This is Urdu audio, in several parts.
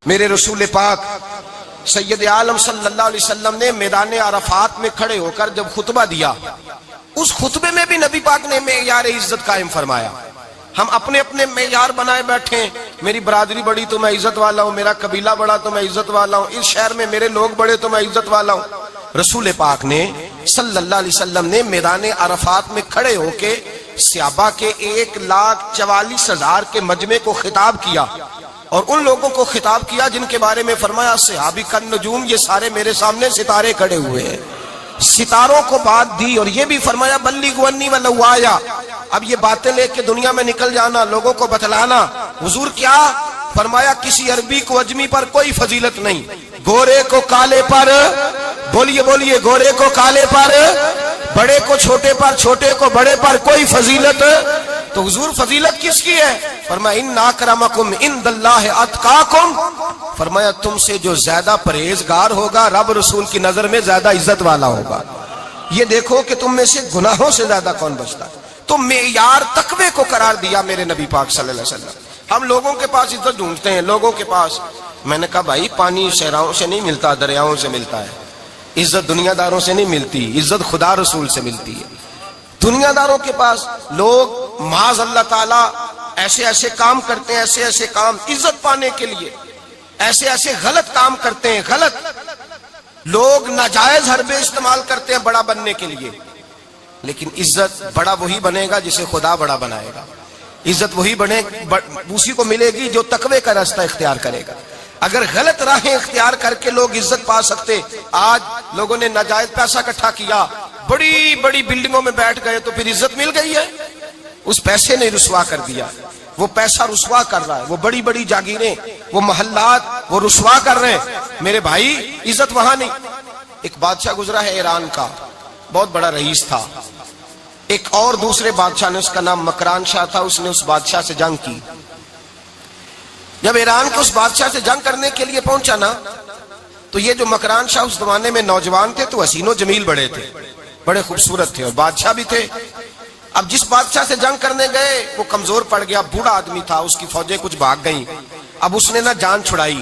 میرے رسول پاک سید عالم صلی اللہ علیہ وسلم نے میدان عرفات میں کھڑے ہو کر جب خطبہ دیا، اس خطبے میں بھی نبی پاک نے معیار عزت قائم فرمایا۔ ہم اپنے اپنے معیار بنائے بیٹھے ہیں، میری برادری بڑی تو میں عزت والا ہوں، میرا قبیلہ بڑا تو میں عزت والا ہوں، اس شہر میں میرے لوگ بڑے تو میں عزت والا ہوں۔ رسول پاک نے صلی اللہ علیہ وسلم نے میدان عرفات میں کھڑے ہو کے صحابہ کے 1,44,000 کے مجمع کو خطاب کیا، اور ان لوگوں کو خطاب کیا جن کے بارے میں فرمایا صحابی کن نجوم، یہ سارے میرے سامنے ستارے کھڑے ہوئے ہیں۔ ستاروں کو بات دی اور یہ بھی فرمایا بلغوا عنی ولو آیا، اب یہ باتیں لے کے دنیا میں نکل جانا، لوگوں کو بتلانا۔ حضور کیا فرمایا؟ کسی عربی کو اجمی پر کوئی فضیلت نہیں، گورے کو کالے پر، بولیے بولیے، گورے کو کالے پر، بڑے کو چھوٹے پر، چھوٹے کو بڑے پر کوئی فضیلت۔ تو حضور فضیلت کس کی ہے؟ فرمایا ان اکرمکم عند اللہ اتقاکم، فرمایا تم سے جو زیادہ پرہیزگار ہوگا رب رسول کی نظر میں زیادہ عزت والا ہوگا۔ یہ دیکھو کہ تم میں سے گناہوں سے زیادہ کون بچتا ہے۔ تو معیار تقوی کو قرار دیا میرے نبی پاک صلی اللہ علیہ وسلم۔ ہم لوگوں کے پاس عزت ڈھونڈتے ہیں، لوگوں کے پاس، میں نے کہا بھائی پانی صحراؤں سے نہیں ملتا، دریاؤں سے ملتا ہے۔ عزت دنیا داروں سے نہیں ملتی، عزت خدا رسول سے ملتی ہے۔ دنیا داروں کے پاس لوگ معاذ اللہ تعالی ایسے ایسے کام کرتے ہیں، ایسے ایسے کام عزت پانے کے لیے، ایسے ایسے غلط کام کرتے ہیں، غلط لوگ ناجائز حربے استعمال کرتے ہیں بڑا بننے کے لیے۔ لیکن عزت بڑا وہی بنے گا جسے خدا بڑا بنائے گا، عزت وہی بنے اسی کو ملے گی جو تقوی کا راستہ اختیار کرے گا۔ اگر غلط راہیں اختیار کر کے لوگ عزت پا سکتے، آج لوگوں نے ناجائز پیسہ اکٹھا کیا، بڑی بڑی بلڈنگوں میں بیٹھ گئے تو پھر عزت مل گئی ہے؟ اس پیسے نے رسوا کر دیا، وہ پیسہ رسوا کر رہا ہے، وہ بڑی بڑی جاگیریں، وہ محلات وہ رسوا کر رہے ہیں۔ میرے بھائی عزت وہاں نہیں۔ ایک بادشاہ گزرا ہے ایران کا، بہت بڑا رئیس تھا۔ ایک اور دوسرے بادشاہ نے، اس کا نام مکران شاہ تھا، اس نے اس بادشاہ سے جنگ کی۔ جب ایران کے اس بادشاہ سے جنگ کرنے کے لیے پہنچا نا، تو یہ جو مکران شاہ اس زمانے میں نوجوان تھے تو حسین و جمیل بڑے تھے، بڑے خوبصورت تھے، اور بادشاہ بھی تھے۔ اب جس بادشاہ سے جنگ کرنے گئے وہ کمزور پڑ گیا، بوڑھا آدمی تھا، اس کی فوجیں کچھ بھاگ گئیں۔ اب اس نے نا جان چھڑائی،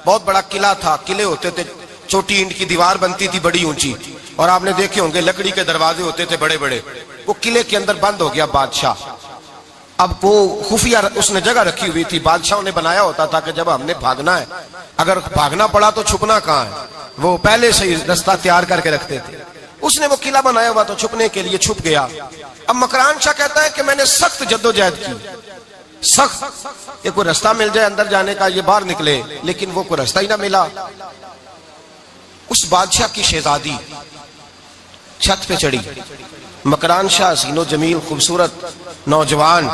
بہت بڑا قلعہ تھا، قلعے ہوتے تھے، چھوٹی اینٹ کی دیوار بنتی تھی بڑی اونچی، اور آپ نے دیکھے ہوں گے لکڑی کے دروازے ہوتے تھے بڑے بڑے۔ وہ قلعے کے اندر بند ہو گیا بادشاہ۔ اب وہ خفیہ اس نے جگہ رکھی ہوئی تھی، بادشاہوں نے بنایا ہوتا تھا کہ جب ہم نے بھاگنا ہے، اگر بھاگنا پڑا تو چھپنا کہاں ہے، وہ پہلے سے ہی رستہ تیار کر کے رکھتے تھے۔ اس نے وہ قلعہ بنایا ہوا تو چھپنے کے لیے چھپ گیا۔ اب مکران شاہ کہتا ہے کہ میں نے سخت جدوجہد کی، سخت، یہ کوئی رستہ مل جائے اندر جانے کا، یہ باہر نکلے، لیکن وہ کوئی رستہ ہی نہ ملا۔ اس بادشاہ کی شہزادی چھت پہ چڑھی، مکران شاہ حسین و جمیل خوبصورت نوجوان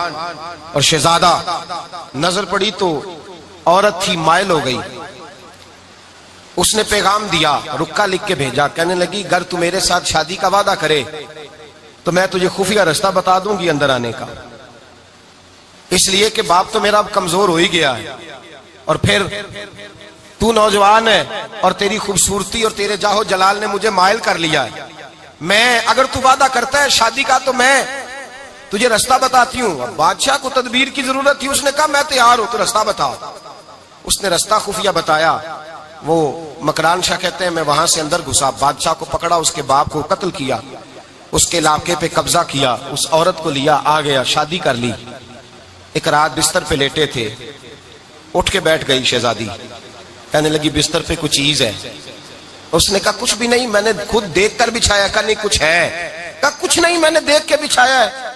اور شہزادہ، نظر پڑی تو عورت تھی، مائل ہو گئی۔ اس نے پیغام دیا، رکا لکھ کے بھیجا، کہنے لگی اگر تو میرے ساتھ شادی کا وعدہ کرے تو میں تجھے خفیہ رستہ بتا دوں گی اندر آنے کا، اس لیے کہ باپ تو میرا اب کمزور ہو ہی گیا ہے، اور پھر تو نوجوان ہے اور تیری خوبصورتی اور تیرے جاہو جلال نے مجھے مائل کر لیا ہے۔ میں اگر تو وعدہ کرتا ہے شادی کا تو میں تجھے رستہ بتاتی ہوں۔ اب بادشاہ کو تدبیر کی ضرورت تھی، اس نے کہا میں تیار ہوں، تو رستہ بتاؤ۔ اس نے رستہ خفیہ بتایا۔ وہ مکران شاہ کہتے ہیں میں وہاں سے اندر گھسا، بادشاہ کو پکڑا، اس کے باپ کو قتل کیا، اس کے علاقے پہ قبضہ کیا، اس عورت کو لیا، آ گیا، شادی کر لی۔ ایک رات بستر پہ لیٹے تھے، اٹھ کے بیٹھ گئی شہزادی، کہنے لگی بستر پہ کچھ چیز ہے۔ اس نے کہا کچھ بھی نہیں، میں نے خود دیکھ کر بچھایا۔ کہا نہیں کچھ ہے۔ کہا کچھ نہیں، میں نے دیکھ کے بچھایا ہے،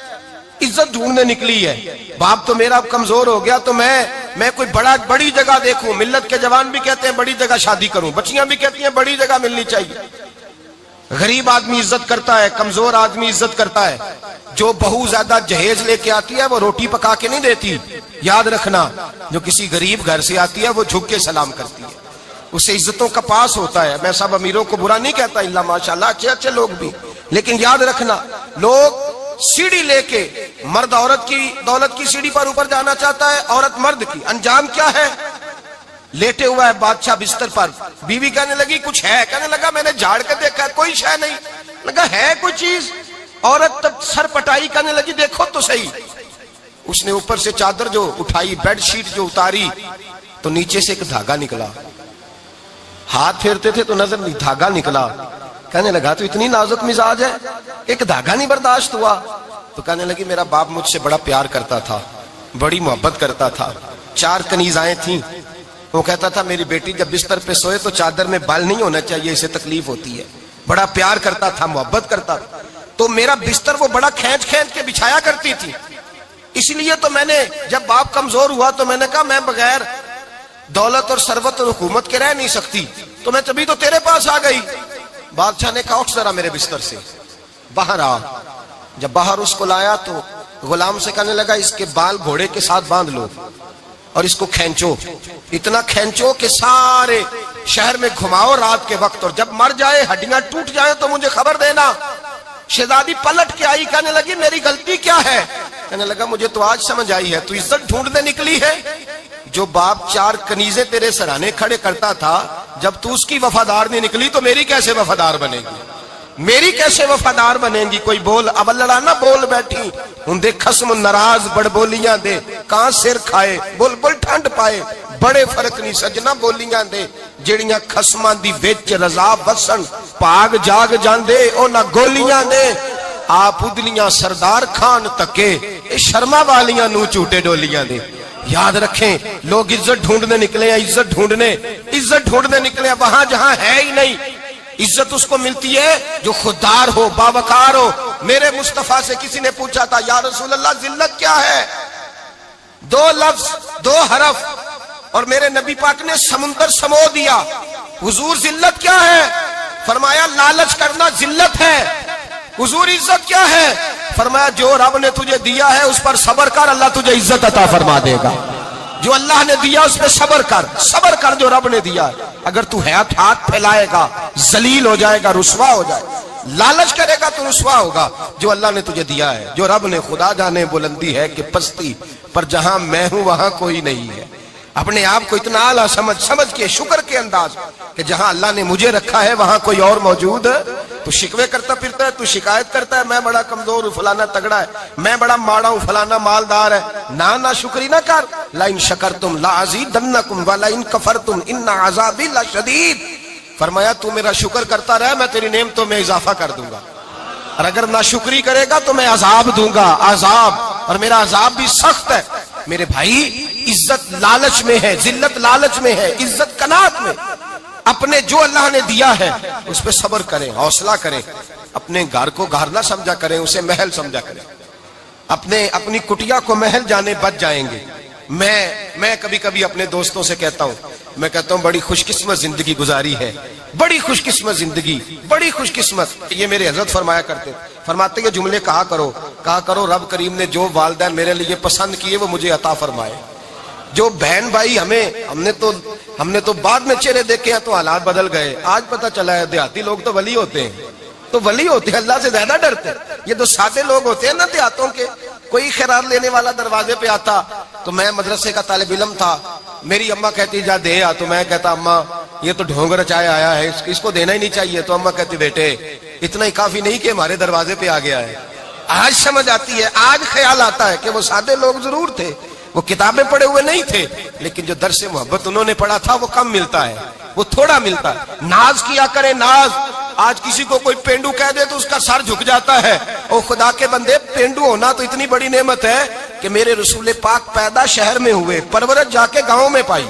عزت ڈھونڈنے نکلی ہے، باپ تو میرا کمزور ہو گیا، تو میں کوئی بڑی جگہ دیکھوں۔ ملت کے جوان بھی کہتے ہیں بڑی جگہ شادی کروں، بچیاں بھی کہتی ہیں بڑی جگہ ملنی چاہیے۔ غریب آدمی عزت کرتا ہے، کمزور آدمی عزت کرتا ہے۔ جو بہو زیادہ جہیز لے کے آتی ہے وہ روٹی پکا کے نہیں دیتی، یاد رکھنا، جو کسی غریب گھر سے آتی ہے وہ جھک کے سلام کرتی ہے، اسے عزتوں کا پاس ہوتا ہے۔ میں سب امیروں کو برا نہیں کہتا، اللہ ماشاءاللہ اچھے اچھے لوگ بھی، لیکن یاد رکھنا لوگ سیڑھی لے کے، مرد عورت کی دولت کی سیڑھی پر اوپر جانا چاہتا ہے، عورت مرد کی، انجام کیا ہے؟ لیٹے ہوا ہے بادشاہ بستر پر، بیوی کہنے لگی کچھ ہے، کہنے لگا میں نے جھاڑ کے دیکھا کوئی شے نہیں، لگا ہے کوئی چیز، عورت تب سر پٹائی، کہنے لگی دیکھو تو صحیح۔ اس نے اوپر سے چادر جو اٹھائی، بیڈ شیٹ جو اتاری، تو نیچے سے ایک دھاگا نکلا. ہاتھ پھیرتے تھے تو نظر نہیں، دھاگا نکلا. کہنے لگا تو اتنی نازک مزاج ہے، ایک دھاگا نہیں برداشت ہوا. تو کہنے لگی میرا باپ مجھ سے بڑا پیار کرتا تھا، بڑی محبت کرتا تھا. 4 کنیزائیں تھیں. وہ کہتا تھا میری بیٹی جب بستر پہ سوئے تو چادر میں بال نہیں ہونا چاہیے، اسے تکلیف ہوتی ہے. بڑا پیار کرتا تھا، محبت کرتا تھا. تو میرا بستر وہ بڑا کھینچ کھینچ کے بچھایا کرتی تھی. اس لیے تو میں نے جب باپ کمزور ہوا تو میں نے کہا میں بغیر دولت اور ثروت اور حکومت کے رہ نہیں سکتی، تو میں تبھی تو تیرے پاس آ گئی. بادشاہ نے کہا اٹھ ذرا میرے بستر سے باہر آ. جب باہر اس کو لایا تو غلام سے کہنے لگا اس کے بال گھوڑے کے ساتھ باندھ لو اور اس کو کھینچو، اتنا کھینچو کہ سارے شہر میں گھماؤ رات کے وقت، اور جب مر جائے ہڈیاں ٹوٹ جائیں تو مجھے خبر دینا. شہزادی پلٹ کے آئی، کہنے لگی میری غلطی کیا ہے؟ کہنے لگا مجھے تو آج سمجھ آئی ہے، تو عزت ڈھونڈنے نکلی ہے. جو باپ 4 کنیزیں تیرے سرانے کھڑے کرتا تھا، جب تو اس کی وفادار نہیں نکلی تو میری کیسے وفادار بنے گی؟ میری کیسے وفادار بنے گی؟ کوئی بول اب لڑانا بول بیٹھی ہوں دے خسم ناراض بڑ بولیاں دے کہاں سر کھائے بول بول ٹھنڈ پائے بڑے فرق نہیں سجنا بولیاں دے جڑیاں خسماں دی وچ رضا وسن پاگ جاگ جاندے او نہ گولیاں دے آپ ادلیاں سردار خان تکے اے شرما والیاں نو چوٹے ڈولیاں دے. یاد رکھیں لوگ عزت ڈھونڈنے نکلے ہیں، عزت ڈھونڈنے نکلے ہیں وہاں جہاں ہے ہی نہیں. عزت اس کو ملتی ہے جو خوددار ہو، باوقار ہو. میرے مصطفیٰ سے کسی نے پوچھا تھا یا رسول اللہ ذلت کیا ہے؟ 2 لفظ 2 حرف اور میرے نبی پاک نے سمندر سمو دیا. حضور ذلت کیا ہے؟ فرمایا لالچ کرنا ذلت ہے. حضور عزت کیا ہے؟ فرمایا جو رب نے تجھے دیا ہے اس پر صبر کر، اللہ تجھے عزت عطا فرما دے گا. جو اللہ نے دیا اس پہ صبر کر جو رب نے دیا. اگر تو ہاتھ پھیلائے گا ذلیل ہو جائے گا، رسوا ہو جائے گا. لالچ کرے گا تو رسوا ہوگا. جو اللہ نے تجھے دیا ہے، جو رب نے، خدا جانے بلندی ہے کہ پستی پر جہاں میں ہوں وہاں کوئی نہیں ہے. اپنے آپ کو اتنا اعلیٰ سمجھ کے شکر کے انداز کہ جہاں اللہ نے مجھے رکھا ہے وہاں کوئی اور موجود ہے. تو شکوے کرتا پھرتا ہے، تو شکایت کرتا ہے میں بڑا کمزور ہوں، فلانا تگڑا ہے، میں بڑا ماڑا ہوں، فلانا مالدار ہے. نہ شکری نہ کر. لئن شکرتم لازیدنکم ولئن کفرتم ان عذابی لشدید. فرمایا تو میرا شکر کرتا رہے میں تیری نعمتوں میں اضافہ کر دوں گا، اور اگر ناشکری کرے گا تو میں عذاب دوں گا، عذاب، اور میرا عذاب بھی سخت ہے. میرے بھائی عزت لالچ میں ہے، ذلت لالچ میں ہے، عزت قناعت میں. اپنے جو اللہ نے دیا ہے اس پہ صبر کریں، حوصلہ کریں. اپنے گھر کو گھر نہ سمجھا کریں، اسے محل سمجھا کریں. اپنی کٹیا کو محل جانے بچ جائیں گے. میں کبھی کبھی اپنے دوستوں سے کہتا ہوں بڑی خوش قسمت زندگی گزاری ہے، بڑی خوش قسمت زندگی، بڑی خوش قسمت. یہ میرے حضرت فرماتے کہ جملے کہا کرو رب کریم نے جو والدین میرے لیے پسند کیے وہ مجھے عطا فرمائے. جو بہن بھائی ہم نے تو بعد میں چہرے دیکھے ہیں تو حالات بدل گئے. آج پتہ چلا ہے دیہاتی لوگ تو ولی ہوتے ہیں، اللہ سے زیادہ ڈرتے ہیں. یہ تو سادے لوگ ہوتے ہیں نا دیہاتوں کے. کوئی خیرات لینے والا دروازے پہ آتا تو میں مدرسے کا طالب علم تھا، میری اماں کہتی جا دے آ، تو میں کہتا اماں یہ تو ڈھونگ رچائے آیا ہے، اس کو دینا ہی نہیں چاہیے. تو اماں کہتی بیٹے اتنا ہی کافی نہیں کہ ہمارے دروازے پہ آ گیا ہے. آج سمجھ آتی ہے، آج خیال آتا ہے کہ وہ سادے لوگ ضرور تھے، وہ کتابیں پڑھے ہوئے نہیں تھے، لیکن جو درس محبت انہوں نے پڑھا تھا وہ کم ملتا ہے، وہ تھوڑا ملتا ہے. ناز کیا کرے ناز. آج کسی کو کوئی پینڈو کہہ دے تو اس کا سر جھک جاتا ہے. او خدا کے بندے، پینڈو ہونا تو اتنی بڑی نعمت ہے کہ میرے رسول پاک پیدا شہر میں ہوئے، پرورش جا کے گاؤں میں پائی.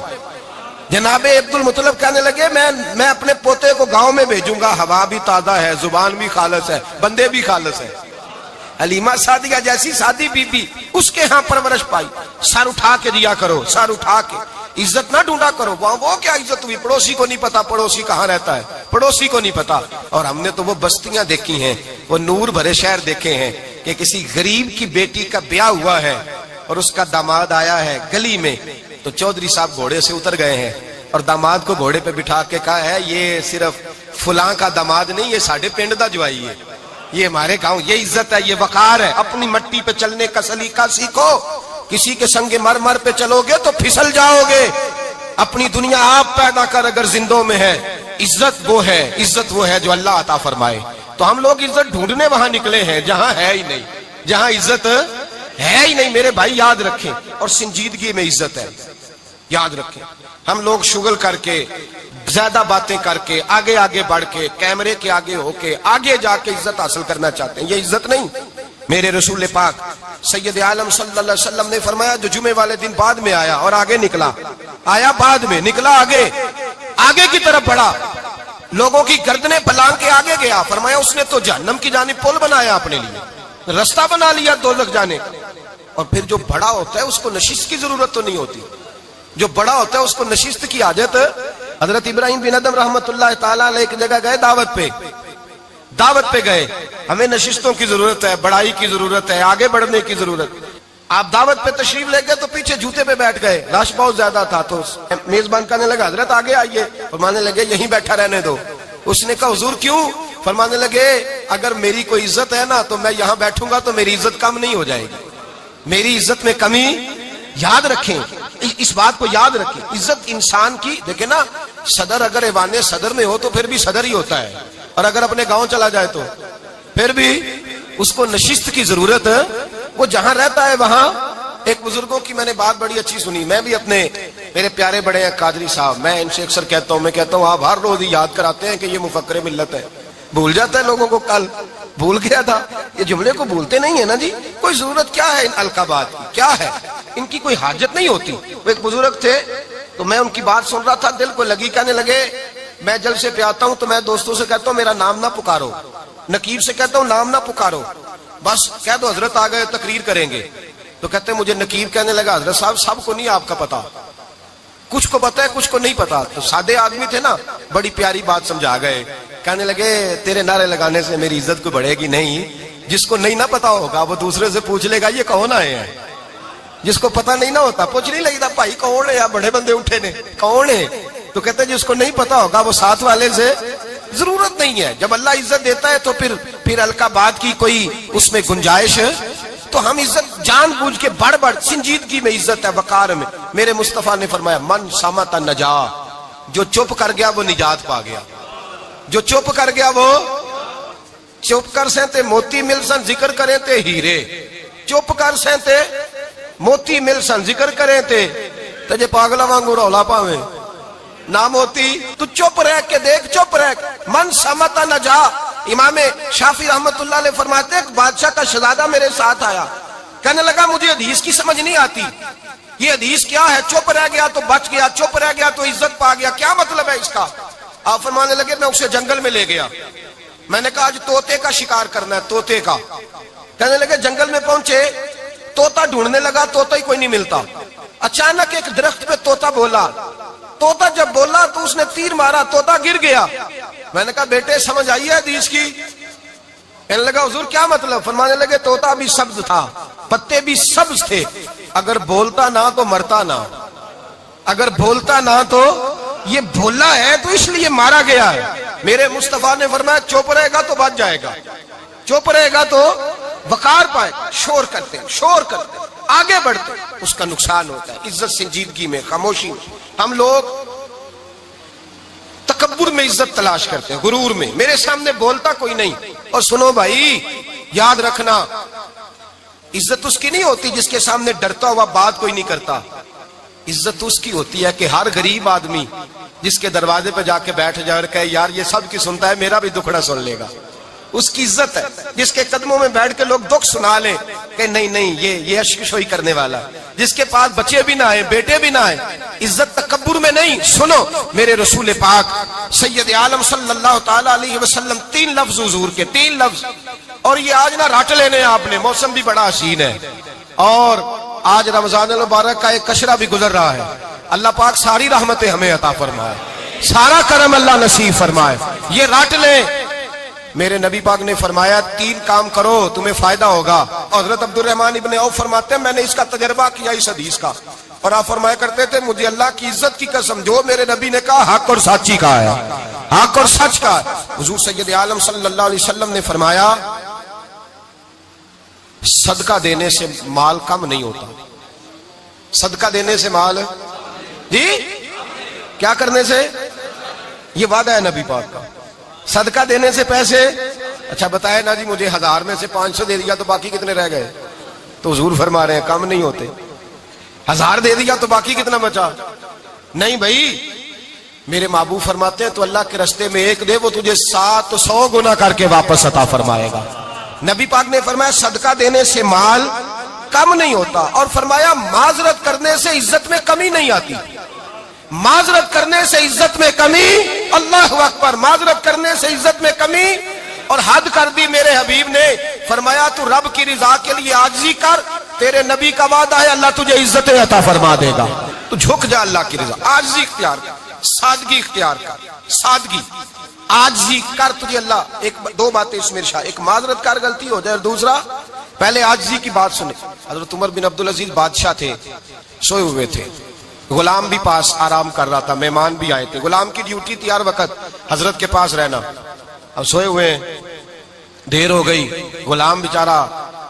جناب عبد المطلب کہنے لگے میں اپنے پوتے کو گاؤں میں بھیجوں گا، ہوا بھی تازہ ہے، زبان بھی خالص ہے، بندے بھی خالص ہے. حلیمہ سعدیہ جیسی سادی بی بی اس کے ہاں پرورش پائی. سر اٹھا کے دیا کرو، سر اٹھا کے. عزت نہ ڈھونڈا کرو. وہ کیا عزت ہوئی؟ پڑوسی کو نہیں پتا پڑوسی کہاں رہتا ہے، پڑوسی کو نہیں پتا. اور ہم نے تو وہ بستیاں دیکھی ہیں، وہ نور بھرے شہر دیکھے ہیں کہ کسی غریب کی بیٹی کا بیاہ ہوا ہے اور اس کا داماد آیا ہے گلی میں، تو چودھری صاحب گھوڑے سے اتر گئے ہیں اور داماد کو گھوڑے پہ بٹھا کے کہا ہے یہ صرف فلاں کا داماد نہیں، یہ ساڑھے پنڈ دا جوائی ہے، یہ ہمارے گاؤں. یہ عزت ہے، یہ وقار ہے. اپنی مٹی پہ چلنے کا سلیقہ سیکھو. کسی کے سنگ مرمر پہ چلو گے تو پھسل جاؤ گے. اپنی دنیا آپ پیدا کر اگر زندوں میں ہے. عزت وہ ہے جو اللہ عطا فرمائے. تو ہم لوگ عزت ڈھونڈنے وہاں نکلے ہیں جہاں ہے ہی نہیں، جہاں عزت ہے ہی نہیں میرے بھائی، یاد رکھیں. اور سنجیدگی میں عزت ہے، یاد رکھیں. ہم لوگ شغل کر کے، زیادہ باتیں کر کے، آگے آگے بڑھ کے، کیمرے کے آگے ہو کے، آگے جا کے عزت حاصل کرنا چاہتے ہیں. یہ عزت نہیں. میرے رسول پاک سید عالم صلی اللہ علیہ وسلم نے فرمایا جو جمعے والے دن بعد میں آیا اور آگے نکلا، آیا بعد میں، نکلا آگے، آگے کی طرف بڑھا، لوگوں کی گردنیں پلانگ کے آگے گیا. فرمایا اس نے تو جہنم کی جانب پل بنایا، اپنے لیے رستہ بنا لیا دوزخ جانے. اور پھر جو بڑا ہوتا ہے اس کو نشست کی ضرورت تو نہیں ہوتی. جو بڑا ہوتا ہے اس کو نشست کی عادت. حضرت ابراہیم بن ادم رحمت اللہ تعالی علیہ ایک جگہ گئے دعوت پہ گئے. ہمیں نشستوں کی ضرورت ہے، بڑائی کی ضرورت ہے، آگے بڑھنے کی ضرورت. آپ دعوت پہ تشریف لے گئے تو پیچھے جوتے پہ بیٹھ گئے، رش بہت زیادہ تھا. تو میزبان کہنے لگا حضرت آگے آئیے. فرمانے لگے یہیں بیٹھا رہنے دو. اس نے کہا حضور کیوں؟ فرمانے لگے اگر میری کوئی عزت ہے نا تو میں یہاں بیٹھوں گا تو میری عزت کم نہیں ہو جائے گی، میری عزت میں کمی. یاد رکھیں اس بات کو، یاد رکھیں. عزت انسان کی، دیکھیں نا، صدر اگر ایوان صدر میں ہو تو پھر بھی صدر ہی ہوتا ہے، اور اگر اپنے گاؤں چلا جائے تو پھر بھی اس کو نشست کی ضرورت ہے. وہ جہاں رہتا ہے وہاں. ایک بزرگوں کی میں نے بات بڑی اچھی سنی. میں بھی اپنے، میرے پیارے بڑے ہیں قادری صاحب، میں ان سے اکثر کہتا ہوں، میں کہتا ہوں آپ ہر روز ہی یاد کراتے ہیں کہ یہ مفکر ملت ہے. بھول جاتا ہے لوگوں کو. کل بھول گیا تھا. یہ جملے کو بھولتے نہیں ہے نا جی. کوئی ضرورت کیا ہے ان القابات کی، کیا ہے ان کی، کوئی حاجت نہیں ہوتی. وہ ایک بزرگ تھے تو میں ان کی بات سن رہا تھا، دل کو لگی. کہنے لگے میں جلسے پہ آتا ہوں تو میں دوستوں سے کہتا ہوں میرا نام نہ پکارو، نقیب سے کہتا ہوں نام نہ پکارو، بس کہہ دو حضرت آ گئے تقریر کریں گے. تو کہتے ہیں مجھے نقیب کہنے لگا حضرت صاحب سب کو نہیں آپ کا پتا، کچھ کو پتا ہے کچھ کو نہیں پتا. تو سادے آدمی تھے نا، بڑی پیاری بات سمجھا گئے. کہنے لگے تیرے نعرے لگانے سے میری عزت کو بڑھے گی نہیں. جس کو نہیں نہ پتا ہوگا وہ دوسرے سے پوچھ لے گا یہ کون آئے ہیں. جس کو پتا نہیں نہ ہوتا پوچھ نہیں لگتا بھائی کون ہے، یا بڑے بندے اٹھے نے کون ہے. تو کہتے ہیں جس کو نہیں پتا ہوگا وہ ساتھ والے سے، ضرورت نہیں ہے. جب اللہ عزت دیتا ہے تو پھر القابات کی کوئی اس میں گنجائش ہے. تو ہم عزت جان بوجھ کے بڑھ سنجیدگی میں عزت ہے، وقار میں. میرے مصطفیٰ نے فرمایا من صمت نجا، جو چپ کر گیا وہ نجات پا گیا. جو چپ کر گیا وہ، چپ کر سے تے موتی مل سن ذکر کریں تے ہیرے، چپ کر سے تے موتی مل سن ذکر کریں تے جے پاگلا وانگو رولا پاویں نہ موتی. تو چپ رہ کے دیکھ، چپ رہ. من سمت نجا. امام شافعی رحمت اللہ علیہ فرماتے ہیں ایک بادشاہ کا شہزادہ میرے ساتھ آیا، کہنے لگا مجھے حدیث کی سمجھ نہیں آتی، یہ حدیث کیا ہے؟ چپ رہ گیا تو بچ گیا، چپ رہ گیا تو عزت پا گیا، کیا مطلب ہے اس کا؟ آپ فرمانے لگے میں اسے جنگل میں لے گیا، میں نے کہا آج طوطے کا شکار کرنا ہے، طوطے کا. کہنے لگے جنگل میں پہنچے، طوطا ڈھونڈنے لگا، طوطا ہی کوئی نہیں ملتا. اچانک ایک درخت پہ طوطا بولا. طوطا جب بولا تو اس نے تیر مارا، طوطا گر گیا. میں نے کہا بیٹے سمجھ آئی ہے حدیث کی؟ کہنے لگا حضور کیا مطلب؟ فرمانے لگے طوطا بھی سبز تھا، پتے بھی سبز تھے، اگر بولتا نہ تو مرتا نہ، اگر بولتا نہ تو یہ بھولا ہے تو اس لیے مارا گیا ہے. میرے مصطفیٰ نے فرمایا چپ رہے گا تو بچ جائے گا، چپ رہے گا تو وقار پائے. شور کرتے آگے بڑھتے اس کا نقصان ہوتا ہے. عزت سنجیدگی میں، خاموشی میں. ہم لوگ تکبر میں عزت تلاش کرتے ہیں، غرور میں. میرے سامنے بولتا کوئی نہیں. اور سنو بھائی یاد رکھنا، عزت اس کی نہیں ہوتی جس کے سامنے ڈرتا ہوا بات کوئی نہیں کرتا. عزت اس کی ہوتی ہے کہ ہر غریب آدمی جس کے دروازے پہ جا کے بیٹھ جائے اور کہے یار یہ سب کی سنتا ہے میرا بھی دکھڑا سن لے گا، اس کی عزت ہے. جس کے قدموں میں بیٹھ کے لوگ دکھ سنا لیں کہ نہیں یہ عشق شوئی کرنے والا. جس کے پاس بچے بھی نہ آئے، بیٹے بھی نہ آئے. عزت تکبر میں نہیں. سنو میرے رسول پاک سید عالم صلی اللہ تعالی علیہ وسلم 3 لفظ حضور کے، 3 لفظ. اور یہ آج نہ راٹ لینے آپ نے، موسم بھی بڑا حسین ہے اور آج رمضان المبارک کا ایک کشرہ بھی گزر رہا ہے. اللہ پاک ساری رحمتیں ہمیں عطا فرمائے، سارا کرم اللہ نصیب فرمائے. یہ راٹ لیں. میرے نبی پاک نے فرمایا 3 کام کرو تمہیں فائدہ ہوگا. حضرت عبد الرحمن ابن عوف فرماتے ہیں میں نے اس کا تجربہ کیا اس حدیث کا، اور آپ فرمایا کرتے تھے مجھے اللہ کی عزت کی قسم جو میرے نبی نے کہا حق اور سچی کا ہے، حق اور سچ کا ہے. حضور سید عالم صلی اللہ علیہ وسلم نے فرمایا صدقہ دینے سے مال کم نہیں ہوتا. صدقہ دینے سے مال، جی کیا کرنے سے؟ یہ وعدہ ہے نبی پاک کا. صدقہ دینے سے پیسے، اچھا بتائے نا جی مجھے 1000 میں سے 500 دے دیا تو باقی کتنے رہ گئے؟ تو حضور فرما رہے ہیں کم نہیں ہوتے. 1000 دے دیا تو باقی کتنا بچا؟ نہیں بھائی، میرے محبوب فرماتے ہیں تو اللہ کے رستے میں ایک دے، وہ تجھے 700 گنا کر کے واپس عطا فرمائے گا. نبی پاک نے فرمایا صدقہ دینے سے مال کم نہیں ہوتا، اور فرمایا معذرت کرنے سے عزت میں کمی نہیں آتی. معذرت کرنے سے عزت میں کمی، اللہ اکبر، معذرت کرنے سے عزت میں کمی. اور حد کر دی میرے حبیب نے، فرمایا تو رب کی رضا کے لیے عاجزی کر، تیرے نبی کا وعدہ ہے اللہ تجھے عزت عطا فرما دے گا. تو جھک جا اللہ کی رضا، عاجزی اختیار کر، سادگی اختیار کر، سادگی عاجزی کر، تجھے اللہ. دو باتیں اس میں ارشاد، ایک معذرت کر غلطی ہو جائے، اور دوسرا پہلے عاجزی کی بات سنے. حضرت عمر بن عبدالعزیز بادشاہ تھے، سوئے ہوئے تھے، غلام بھی پاس آرام کر رہا تھا، مہمان بھی آئے تھے. غلام کی ڈیوٹی تھی ہر وقت حضرت کے پاس رہنا. اب سوئے ہوئے ہیں، دیر ہو گئی، غلام بیچارہ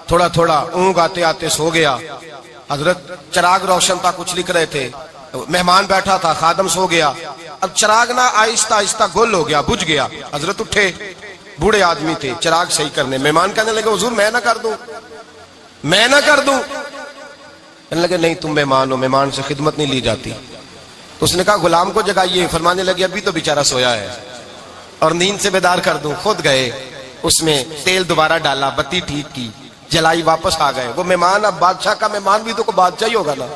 تھوڑا تھوڑا اونگ آتے آتے سو گیا. حضرت چراغ روشن تھا، کچھ لکھ رہے تھے، مہمان بیٹھا تھا، خادم سو گیا. اب چراغ نہ آہستہ آہستہ گل ہو گیا، بجھ گیا. حضرت اٹھے، بوڑھے آدمی تھے، چراغ صحیح کرنے. مہمان کہنے لگے حضور میں نہ کر دوں، میں نہ کر دوں. کہنے لگے نہیں تم مہمان ہو، مہمان سے خدمت نہیں لی جاتی. تو اس نے کہا غلام کو جگائیے. فرمانے لگے ابھی تو بیچارہ سویا ہے اور نیند سے بیدار کر دوں. خود گئے، اس میں تیل دوبارہ ڈالا، بتی ٹھیک کی، جلائی، واپس آ گئے. وہ مہمان، اب بادشاہ کا مہمان بھی تو کوئی بادشاہ ہی ہوگا نا.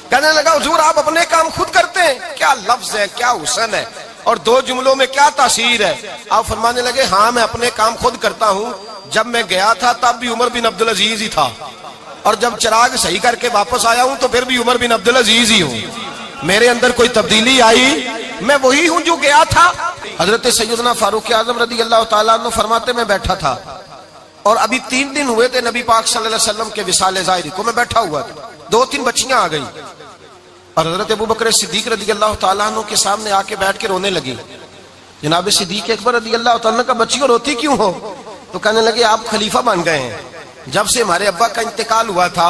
کہنے لگا حضور آپ اپنے کام خود کرتے ہیں؟ کیا لفظ ہے، کیا حسن ہے، اور 2 جملوں میں کیا تاثیر ہے. آپ فرمانے لگے ہاں میں اپنے کام خود کرتا ہوں. جب میں گیا تھا تب بھی عمر بن عبدالعزیز ہی تھا، اور جب چراغ صحیح کر کے واپس آیا ہوں تو پھر بھی عمر بن عبدالعزیز ہی ہوں. میرے اندر کوئی تبدیلی آئی؟ میں وہی ہوں جو گیا تھا. حضرت سیدنا فاروق اعظم رضی اللہ تعالیٰ عنہ فرماتے میں بیٹھا تھا، اور ابھی 3 دن ہوئے تھے نبی پاک صلی اللہ علیہ وسلم کے وصال ظاہری کو. میں بیٹھا ہوا تھا، 2-3 بچیاں آ گئی، اور حضرت ابو بکر صدیق رضی اللہ تعالیٰ عنہ کے سامنے آ کے بیٹھ کے رونے لگی. جناب صدیق اکبر رضی اللہ تعالیٰ عنہ کا بچیوں روتی کیوں ہو؟ تو کہنے لگے آپ خلیفہ بن گئے ہیں. جب سے ہمارے ابا کا انتقال ہوا تھا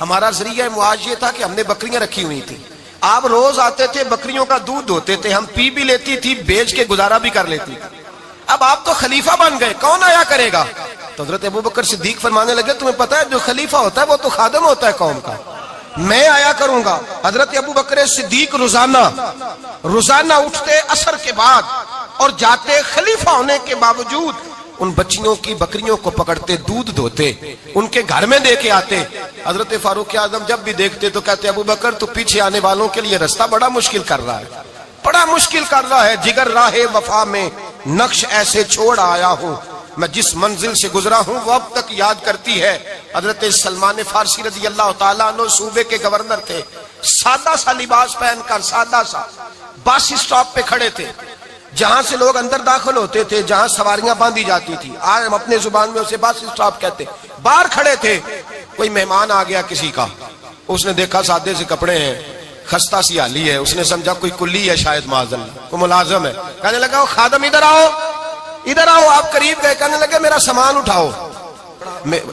ہمارا ذریعہ معاش یہ تھا کہ ہم نے بکریاں رکھی ہوئی تھی. آپ روز آتے تھے، بکریوں کا دودھ ہوتے تھے، ہم پی بھی لیتی تھی، بیچ کے گزارا بھی کر لیتی تھی. اب آپ تو خلیفہ بن گئے، کون آیا کرے گا؟ تو حضرت ابو بکر صدیق فرمانے لگے تمہیں پتہ ہے جو خلیفہ ہوتا ہے وہ تو خادم ہوتا ہے قوم کا، میں آیا کروں گا. حضرت ابو بکر صدیق روزانہ اٹھتے عصر کے بعد اور جاتے، خلیفہ ہونے کے باوجود ان بچیوں کی بکریوں کو پکڑتے، دودھ دھوتے، ان کے گھر میں دے کے آتے. حضرت فاروق اعظم جب بھی دیکھتے تو کہتے ابو بکر تو پیچھے آنے والوں کے لیے رستہ بڑا مشکل کر رہا ہے، بڑا مشکل کر رہا ہے. جگر راہ وفا میں نقش ایسے چھوڑ آیا ہوں، میں جس منزل سے گزرا ہوں وہ اب تک یاد کرتی ہے. حضرت سلمان فارسی رضی اللہ تعالیٰ عنہ صوبے کے گورنر تھے، سادہ سا لباس پہن کر، سادہ سا، بس اسٹاپ پہ کھڑے تھے، جہاں سے لوگ اندر داخل ہوتے تھے، جہاں سواریاں باندھی جاتی تھی، آج ہم اپنے زبان میں اسے بس اسٹاپ کہتے. باہر کھڑے تھے، کوئی مہمان آ گیا کسی کا، اس نے دیکھا سادے سے کپڑے ہیں، خستہ سی حالی ہے، اس نے سمجھا کوئی کلی ہے، شاید معاذ اللہ کوئی ملازم ہے. کہنے لگا وہ خادم ادھر آؤ، ادھر آؤ. آپ قریب گئے، کہنے لگے میرا سامان اٹھاؤ.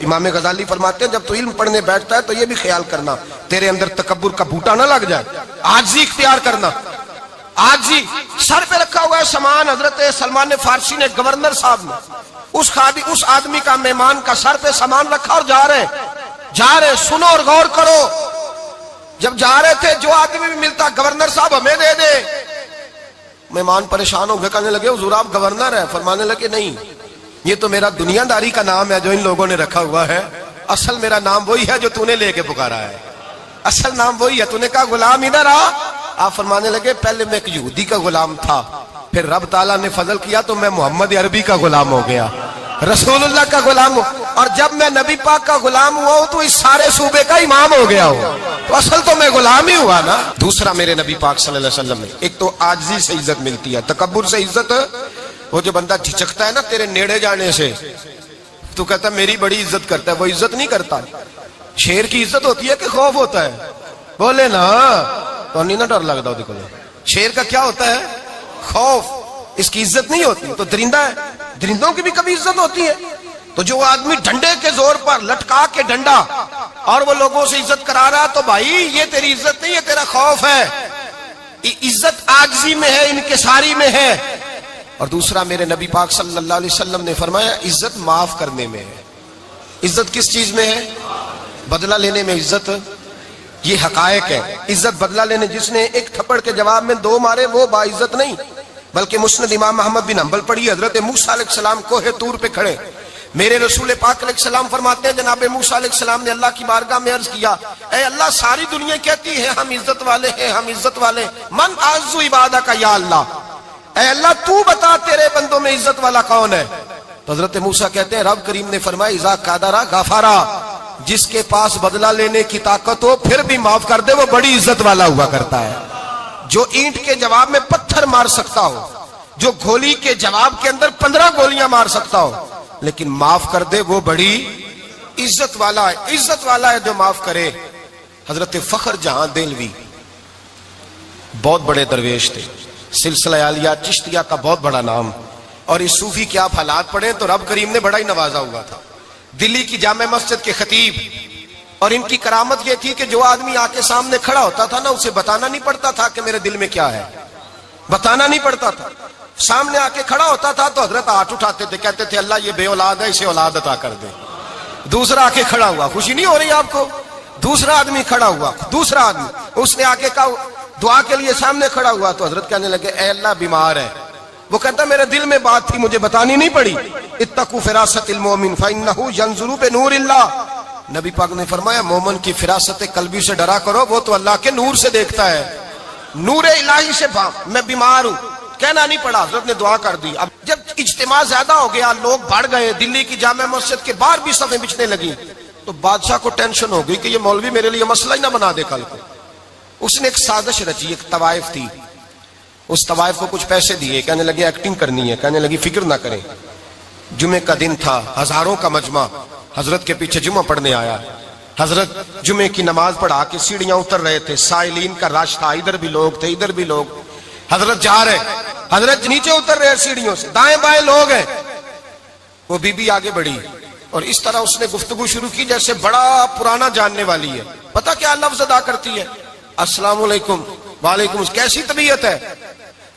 امام غزالی فرماتے ہیں جب تو علم پڑھنے بیٹھتا ہے تو یہ بھی خیال کرنا تیرے اندر تکبر کا بوٹا نہ لگ جائے، عاجزی اختیار کرنا. آج جی سر پہ رکھا ہوا ہے سامان. حضرت سلمان فارسی نے گورنر صاحب نے اس آدمی کا، مہمان کا سر پہ سامان رکھا اور جا رہے. سنو اور غور کرو، جب جا رہے تھے جو آدمی بھی ملتا گورنر صاحب ہمیں دے دے. مہمان پریشان ہو گئے، کہنے لگے حضور آپ گورنر ہیں؟ فرمانے لگے نہیں، یہ تو میرا دنیا داری کا نام ہے جو ان لوگوں نے رکھا ہوا ہے، اصل میرا نام وہی ہے جو تو نے لے کے پکارا ہے، اصل نام وہی ہے. تو نے کہا غلام ادھر آ. آپ فرمانے لگے پہلے میں ایک یہودی کا غلام تھا، پھر رب تعالیٰ نے فضل کیا تو میں محمد عربی کا غلام ہو گیا، رسول اللہ کا غلام ہوں، اور جب میں نبی پاک کا غلام ہوا ہوں تو اس سارے صوبے کا امام ہو گیا ہوں، تو اصل تو میں غلام ہی ہوا نا. دوسرا میرے نبی پاک صلی اللہ علیہ وسلم نے، ایک تو عاجزی سے عزت ملتی ہے، تکبر سے عزت. وہ جو بندہ جھجکتا ہے نا تیرے نیڑے جانے سے، تو کہتا ہے میری بڑی عزت کرتا ہے، وہ عزت نہیں کرتا. شیر کی عزت ہوتی ہے کہ خوف ہوتا ہے؟ بولے نا تو نہیں نہ ڈر لگتا وہ دیکھو. شیر کا کیا ہوتا ہے؟ خوف. اس کی عزت نہیں ہوتی. تو درندہ ہے، درندوں کی بھی کبھی عزت ہوتی ہے. تو جو آدمی ڈنڈے کے زور پر لٹکا کے ڈنڈا اور وہ لوگوں سے عزت کرا رہا، تو بھائی یہ تیری عزت نہیں، یہ تیرا خوف ہے. عزت عاجزی میں ہے، انکساری میں ہے. اور دوسرا میرے نبی پاک صلی اللہ علیہ وسلم نے فرمایا عزت معاف کرنے میں ہے. عزت کس چیز میں ہے؟ بدلہ لینے میں عزت، یہ حقائق ہے. عزت بدلہ لینے، جس نے ایک تھپڑ کے جواب میں 2 مارے وہ باعزت نہیں. بلکہ مسند امام محمد بن حنبل پڑھی، حضرت موسیٰ علیہ السلام کوہ طور پہ کھڑے، میرے رسول پاک علیہ السلام فرماتے ہیں جناب موسیٰ علیہ السلام نے اللہ کی بارگاہ میں عرض کیا، اے اللہ ساری دنیا کہتی ہے ہم عزت والے ہیں، ہم عزت والے، من اعز عبادک یا اللہ، اے اللہ تو بتا تیرے بندوں میں عزت والا کون ہے؟ تو حضرت موسیٰ کہتے ہیں رب کریم نے فرمایا اذا قادر غفارا، جس کے پاس بدلہ لینے کی طاقت ہو پھر بھی معاف کر دے وہ بڑی عزت والا ہوا کرتا ہے. جو اینٹ کے جواب میں پتھر مار سکتا ہو، جو گولی کے جواب کے اندر 15 گولیاں مار سکتا ہو لیکن معاف کر دے وہ بڑی عزت والا ہے. عزت والا ہے جو معاف کرے. حضرت فخر جہاں دہلوی بہت بڑے درویش تھے، سلسلہ عالیہ چشتیہ کا بہت بڑا نام، اور اس صوفی کے آپ حالات پڑھیں تو رب کریم نے بڑا ہی نوازا ہوا تھا. دلی کی جامع مسجد کے خطیب، اور ان کی کرامت یہ تھی کہ جو آدمی آ کے سامنے کھڑا ہوتا تھا نا اسے بتانا نہیں پڑتا تھا کہ میرے دل میں کیا ہے، بتانا نہیں پڑتا تھا. سامنے آ کے کھڑا ہوتا تھا تو حضرت ہاتھ اٹھاتے تھے، کہتے تھے اللہ یہ بے اولاد ہے اسے اولاد عطا کر دے. دوسرا آ کے کھڑا ہوا، خوشی نہیں ہو رہی آپ کو؟ دوسرا آدمی کھڑا ہوا، دوسرا آدمی، اس نے آ کے کہا دعا کے لیے سامنے کھڑا ہوا تو حضرت کہنے لگے اے اللہ بیمار ہے. وہ کہتا میرے دل میں بات تھی مجھے بتانی نہیں پڑی. اتقوا فراست المومن فانه ينظر بنور اللہ، نبی پاک نے فرمایا مومن کی فراست قلبی سے ڈرا کرو، وہ تو اللہ کے نور سے دیکھتا ہے. نور الہی سے میں بیمار ہوں کہنا نہیں پڑا، حضرت نے دعا کر دی. اب جب اجتماع زیادہ ہو گیا، لوگ بڑھ گئے، دلی کی جامع مسجد کے باہر بھی صفیں بچھنے لگی، تو بادشاہ کو ٹینشن ہو گئی کہ یہ مولوی میرے لیے مسئلہ ہی نہ بنا دے کل کو. اس نے ایک سازش رچی، ایک طوائف تھی، اس طوائف کو کچھ پیسے دیے، کہنے لگے ایکٹنگ کرنی ہے، کہنے لگی فکر نہ کریں. جمعے کا دن تھا، ہزاروں کا مجمع حضرت کے پیچھے جمعہ پڑھنے آیا. حضرت جمعے کی نماز پڑھا کے سیڑھیاں اتر رہے تھے، سائلین کا رش تھا، ادھر بھی لوگ تھے ادھر بھی لوگ. حضرت جا رہے، حضرت نیچے اتر رہے سیڑھیوں سے، دائیں بائیں لوگ ہیں. وہ بی بی آگے بڑھی اور اس طرح اس نے گفتگو شروع کی جیسے بڑا پرانا جاننے والی ہے. پتہ کیا لفظ ادا کرتی ہے؟ السلام علیکم. وعلیکم السلام. کیسی طبیعت ہے؟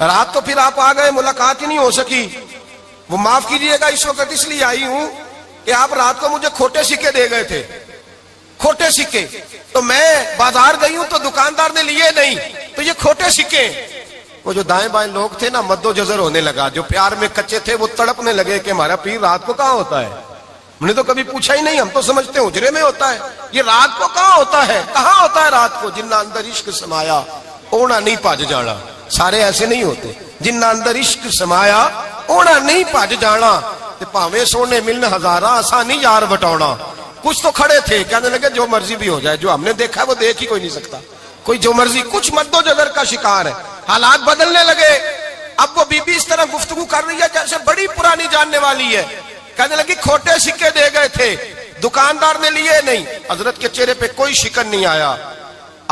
رات تو پھر آپ آ گئے، ملاقات ہی نہیں ہو سکی. وہ معاف کیجئے گا اس وقت اس لیے آئی ہوں کہ آپ رات کو مجھے کھوٹے سکے دے گئے تھے، کھوٹے سکے، تو میں بازار گئی ہوں تو دکاندار نے لیے نہیں، تو یہ کھوٹے سکے. وہ جو دائیں بائیں لوگ تھے نا مد و جزر ہونے لگا، جو پیار میں کچے تھے وہ تڑپنے لگے کہ ہمارا پیر رات کو کہاں ہوتا ہے. ہم نے تو کبھی پوچھا ہی نہیں، ہم تو سمجھتے ہیں حجرے میں ہوتا ہے، یہ رات کو کہاں ہوتا ہے، کہاں ہوتا ہے رات کو. جنہ اندر عشق سمایا اونا نہیں پاج جانا. سارے ایسے نہیں ہوتے. جنہ اندر عشق سمایا اونا نہیں پاج جانا، تے پاویں سونے ملن ہزاراں آسانی یار بٹاونا. کچھ تو کھڑے تھے کہنے لگے جو مرضی بھی ہو جائے، جو ہم نے دیکھا ہے وہ دیکھ ہی کوئی نہیں سکتا، کوئی جو مرضی. کچھ مد و جزر کا شکار ہے. حالات بدلنے لگے. اب وہ بی بی اس طرح گفتگو کر رہی ہے جیسے بڑی پرانی جاننے والی ہے. کہنے لگی کھوٹے سکے دے گئے تھے، دکاندار نے لیے نہیں. حضرت کے چہرے پہ کوئی شکن نہیں آیا.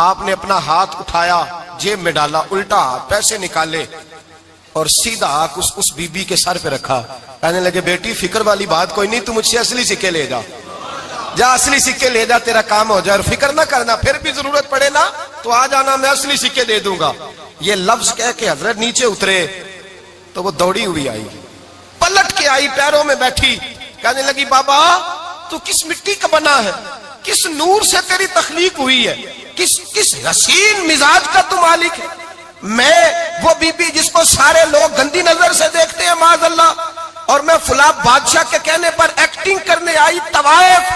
آپ نے اپنا ہاتھ اٹھایا، جیب میں ڈالا، الٹا ہاتھ، پیسے نکالے اور سیدھا ہاتھ اس بی بی کے سر پہ رکھا. کہنے لگے بیٹی فکر والی بات کوئی نہیں، تم مجھ سے اصلی سکے لے جا، جا اصلی سکے لے جا، تیرا کام ہو جائے، اور فکر نہ کرنا، پھر بھی ضرورت پڑے نا تو آ جانا، میں اصلی سکے دے دوں گا. یہ لفظ کہہ کے حضرت نیچے اترے تو وہ دوڑی ہوئی آئی، پلٹ کے آئی، پیروں میں بیٹھی. کہنے لگی بابا تو کس مٹی کا بنا ہے، کس نور سے تیری تخلیق ہوئی ہے، کس حسین مزاج کا تو مالک ہے. میں وہ بی بی جس کو سارے لوگ گندی نظر سے دیکھتے ہیں معاذ اللہ، اور میں فلاں بادشاہ کے کہنے پر ایکٹنگ کرنے آئی طوائف،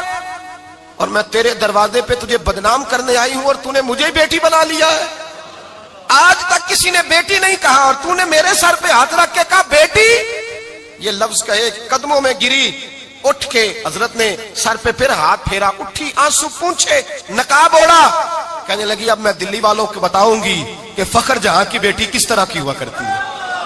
اور میں تیرے دروازے پہ تجھے بدنام کرنے آئی ہوں اور تو نے مجھے بیٹی بنا لیا ہے. آج تک کسی نے بیٹی نہیں کہا اور تو نے میرے سر پہ ہاتھ رکھ کے کہا بیٹی. یہ لفظ کہے قدموں میں گری، اٹھ کے حضرت نے سر پہ پھر ہاتھ پھیرا، اٹھی، آنسو پونچھے، نقاب اوڑا. کہنے لگی اب میں دلی والوں کو بتاؤں گی کہ فخر جہاں کی بیٹی کس طرح کی ہوا کرتی ہے،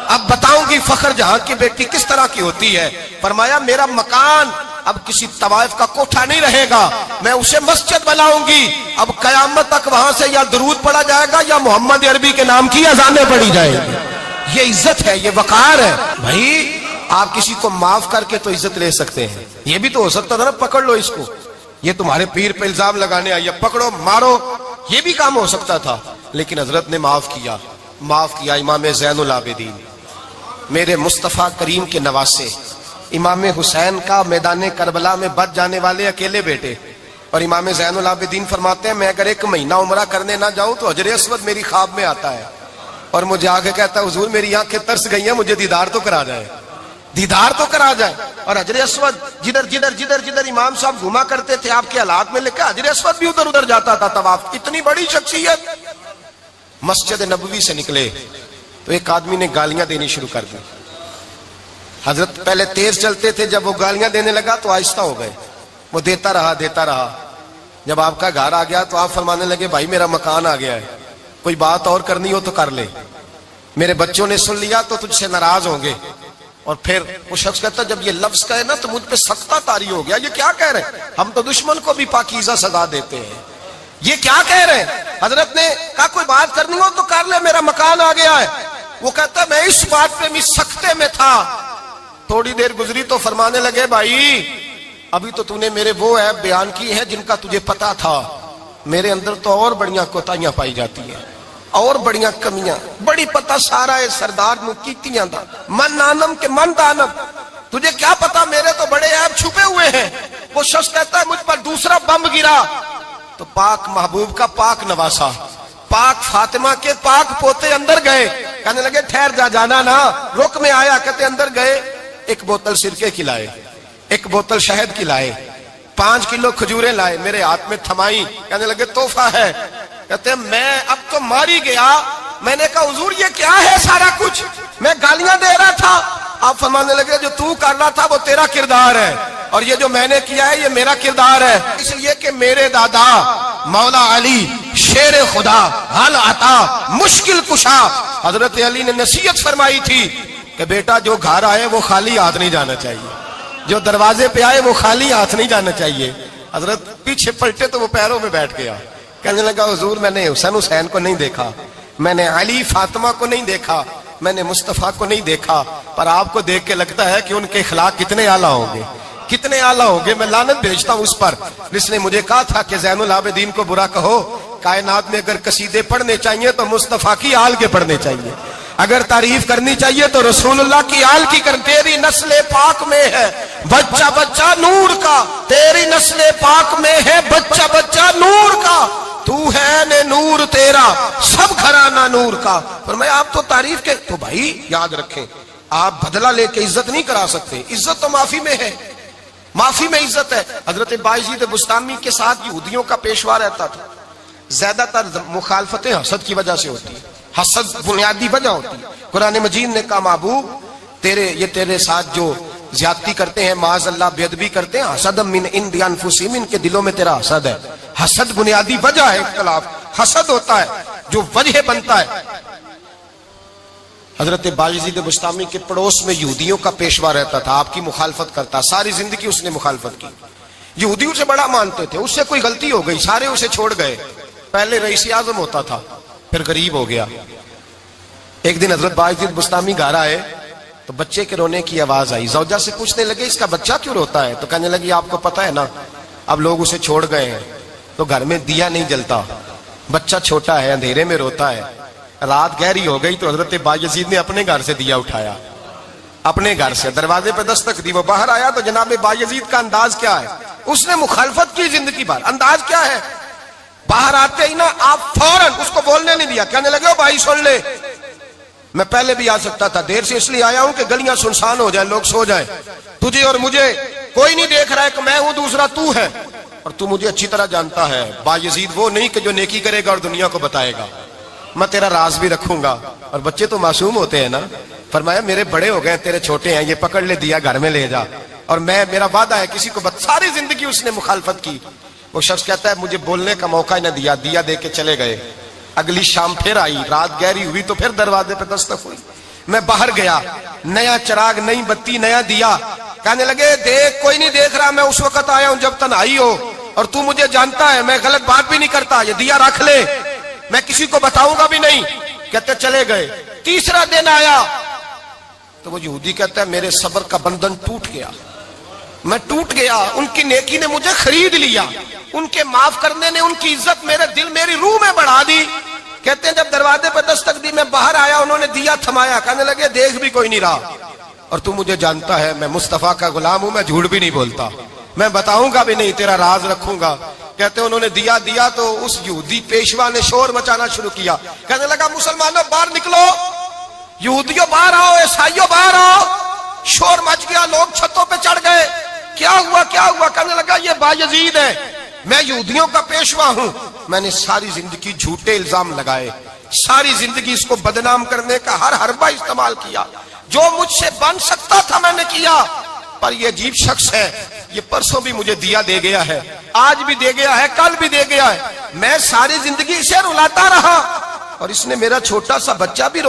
اب بتاؤں گی فخر جہاں کی بیٹی کس طرح کی ہوتی ہے. فرمایا میرا مکان اب کسی طوائف کا کوٹھا نہیں رہے گا، میں اسے مسجد بناؤں گی. اب قیامت تک وہاں سے یا درود پڑھا جائے گا یا محمد عربی کے نام کی اذانیں پڑھی جائے گی. یہ عزت ہے، یہ وقار ہے. بھائی آپ کسی کو معاف کر کے تو عزت لے سکتے ہیں، یہ بھی تو ہو سکتا تھا نا پکڑ لو اس کو، یہ تمہارے پیر پہ الزام لگانے آئی ہے، پکڑو مارو، یہ بھی کام ہو سکتا تھا. لیکن حضرت نے معاف کیا. معاف کیا. امام زین العابدین میرے مصطفیٰ کریم کے نواسے، امام حسین کا میدان کربلا میں بچ جانے والے اکیلے بیٹے، اور امام زین العابدین فرماتے ہیں میں اگر 1 مہینہ عمرہ کرنے نہ جاؤں تو حجر اسود میری خواب میں آتا ہے اور مجھے آگے کہتا ہے حضور میری آنکھیں ترس گئی ہیں، مجھے دیدار تو کرا جائے، دیدار تو کرا جائے۔ اور حجر اسود جدھر امام صاحب گھوما کرتے تھے آپ کے حالات میں لکھا حجر اسود بھی ادھر جاتا تھا طواف۔ اتنی بڑی شخصیت۔ مسجد نبوی سے نکلے تو ایک آدمی نے گالیاں دینی شروع کر دی۔ حضرت پہلے تیز چلتے تھے، جب وہ گالیاں دینے لگا تو آہستہ ہو گئے، وہ دیتا رہا۔ جب آپ کا گھر آ گیا تو آپ فرمانے لگے بھائی میرا مکان آ گیا ہے، کوئی بات اور کرنی ہو تو کر لے، میرے بچوں نے سن لیا تو تجھ سے ناراض ہوں گے۔ اور پھر وہ شخص کہتا جب یہ لفظ کہے نا تو مجھ پہ سختہ طاری ہو گیا، یہ کیا کہہ رہے ہیں؟ ہم تو دشمن کو بھی پاکیزہ سزا دیتے ہیں، یہ کیا کہہ رہے ہیں؟ حضرت نے کہا کوئی بات کرنی ہو تو کر لے، میرا مکان آ گیا ہے۔ وہ کہتا میں اس بات پہ بھی سختے میں تھا۔ تھوڑی دیر گزری تو فرمانے لگے بھائی ابھی تو نے میرے وہ عیب بیان کی ہے جن کا تجھے پتا تھا، میرے اندر تو اور بڑیاں کوتاہیاں پائی جاتی ہیں، اور بڑیاں کمیاں، بڑی پتہ سارا ہے سردار نو کیتیاں دا من نانم کے من دانم، تجھے کیا پتا میرے تو بڑے عیب چھپے ہوئے ہیں۔ وہ شخص کہتا ہے مجھ پر دوسرا بم گرا تو پاک محبوب کا پاک نواسا، پاک فاطمہ کے پاک پوتے اندر گئے، کہنے لگے ٹھہر جانا نا، رک میں آیا، کہتے اندر گئے، 1 بوتل سرکے کی لائے، 1 بوتل شہد کی لائے، 5 کلو کھجوریں لائے، میرے ہاتھ میں تھمائی، کہنے لگے تحفہ ہے۔ کہتے ہیں میں اب تو ماری گیا، میں نے کہا حضور یہ کیا ہے سارا کچھ، میں گالیاں دے رہا تھا۔ آپ فرمانے لگے جو تو کر رہا تھا وہ تیرا کردار ہے اور یہ جو میں نے کیا ہے یہ میرا کردار ہے، اس لیے کہ میرے دادا مولا علی شیر خدا حل عطا مشکل کشا، حضرت علی نے نصیحت فرمائی تھی کہ بیٹا جو گھر آئے وہ خالی ہاتھ نہیں جانا چاہیے، جو دروازے پہ آئے وہ خالی ہاتھ نہیں جانا چاہیے۔ حضرت پیچھے پلٹے تو وہ پیروں میں بیٹھ گیا، کہنے لگا حضور میں نے حسین کو نہیں دیکھا، میں نے علی فاطمہ کو نہیں دیکھا، میں نے مصطفیٰ کو نہیں دیکھا، پر آپ کو دیکھ کے لگتا ہے کہ ان کے اخلاق کتنے اعلیٰ ہوں گے، کتنے اعلیٰ ہوں گے۔ میں لعنت بھیجتا ہوں اس پر جس نے مجھے کہا تھا کہ زین العابدین کو برا کہو، کائنات میں اگر قصیدے پڑھنے چاہیے تو مصطفیٰ کی آل کے پڑھنے چاہیے، اگر تعریف کرنی چاہیے تو رسول اللہ کی آل کی کر۔ تیری نسل پاک میں ہے بچہ بچہ نور کا، تیری نسل پاک میں ہے بچہ بچہ نور کا، تو ہے نے نور تیرا سب گھرانہ نور کا۔ فرمایا آپ تو تعریف کے، تو بھائی یاد رکھیں آپ بدلہ لے کے عزت نہیں کرا سکتے، عزت تو معافی میں ہے، معافی میں عزت ہے۔ حضرت بایزید بستامی کے ساتھ یہودیوں کا پیشوا رہتا تھا، زیادہ تر مخالفتیں حسد کی وجہ سے ہوتی ہیں، حسد بنیادی وجہ ہوتی ہے۔ قرآن مجید نے کہا محبوب تیرے ساتھ جو زیادتی کرتے ہیں، معاذ اللہ بے ادبی کرتے ہیں، حسد من عند انفسہم، ان کے دلوں میں تیرا حسد ہے۔ حسد بنیادی وجہ ہے، اختلاف حسد ہوتا ہے جو وجہ بنتا ہے۔ حضرت بایزید بستامی کے پڑوس میں یہودیوں کا پیشوا رہتا تھا، آپ کی مخالفت کرتا، ساری زندگی اس نے مخالفت کی، یہودیوں سے بڑا مانتے تھے، اس سے کوئی غلطی ہو گئی سارے اسے چھوڑ گئے، پہلے رئیس اعظم ہوتا تھا پھر غریب ہو گیا۔ ایک دن حضرت بایزید بستامی گھر آئے تو بچے کے رونے کی آواز آئی، زوجہ سے پوچھنے لگے اس کا بچہ کیوں روتا ہے؟ تو کہنے لگی آپ کو پتا ہے نا اب لوگ اسے چھوڑ گئے ہیں تو گھر میں دیا نہیں جلتا، بچہ چھوٹا ہے اندھیرے میں روتا ہے۔ رات گہری ہو گئی تو حضرت بایزید نے اپنے گھر سے دیا اٹھایا، اپنے گھر سے دروازے پہ دستک دی، وہ باہر آیا تو جناب بایزید کا انداز کیا ہے، اس نے مخالفت کی زندگی بھر، انداز کیا ہے، باہر آتے ہی نا آپ فوراً اس کو بولنے نہیں دیا، کہنے لگے بھائی سن لے میں پہلے بھی آ سکتا تھا، دیر سے اس لیے آیا ہوں کہ گلیاں سنسان ہو جائیں، لوگ سو جائیں، تجھے اور مجھے کوئی نہیں دیکھ رہا ہے کہ میں ہوں دوسرا تو ہے، اور تو مجھے اچھی طرح جانتا ہے بایزید وہ نہیں کہ جو نیکی کرے گا اور دنیا کو بتائے گا، میں تیرا راز بھی رکھوں گا۔ اور بچے تو معصوم ہوتے ہیں نا، فرمایا میرے بڑے ہو گئے تیرے چھوٹے ہیں، یہ پکڑ لے دیا گھر میں لے جا، اور میرا وعدہ ہے کسی کو ساری زندگی اس نے مخالفت کی۔ وہ شخص کہتا ہے مجھے بولنے کا موقع ہی نہ دیا، دیا دے کے چلے گئے۔ اگلی شام پھر آئی، رات گہری ہوئی تو پھر دروازے پہ دستک ہوئی، میں باہر گیا، نیا چراغ نئی بتی نیا دیا، کہنے لگے دیکھ کوئی نہیں دیکھ رہا، میں اس وقت آیا ہوں جب تنہائی ہو اور تو مجھے جانتا ہے، میں غلط بات بھی نہیں کرتا، یہ دیا رکھ لے، میں کسی کو بتاؤں گا بھی نہیں۔ کہتے چلے گئے، تیسرا دن آیا تو وہ یہودی کہتا ہے میرے صبر کا بندھن ٹوٹ گیا، میں ٹوٹ گیا، ان کی نیکی نے مجھے خرید لیا، ان کے معاف کرنے نے ان کی عزت میرے دل میری روح میں بڑھا دی۔ کہتے ہیں جب دروازے پہ دستک دی میں باہر آیا، انہوں نے دیا تھمایا، کہنے لگے دیکھ بھی کوئی نہیں رہا، اور تو مجھے جانتا ہے میں مصطفیٰ کا غلام ہوں، میں جھوٹ بھی نہیں بولتا، میں بتاؤں گا بھی نہیں، تیرا راز رکھوں گا۔ کہتے ہیں انہوں نے دیا تو اس یہودی پیشوا نے شور مچانا شروع کیا، کہنے لگا مسلمانوں باہر نکلو، یہودیوں باہر آؤ، عیسائیوں باہر آؤ۔ شور مچ گیا، لوگ چھتوں پہ چڑھ گئے، کیا ہوا کیا ہوا؟ کہنے لگا یہ بایزید ہے، میں یہودیوں کا پیشوا ہوں، میں نے ساری زندگی جھوٹے الزام لگائے، ساری زندگی اس کو بدنام کرنے کا ہر حربہ استعمال کیا، جو مجھ سے بن سکتا تھا میں نے کیا، پر یہ عجیب شخص ہے، یہ پرسوں بھی مجھے دیا دے گیا ہے، آج بھی دے گیا ہے، کل بھی دے گیا ہے، میں ساری زندگی اسے رلاتا رہا، اور اس نے میرا چھوٹا سا بچہ بھی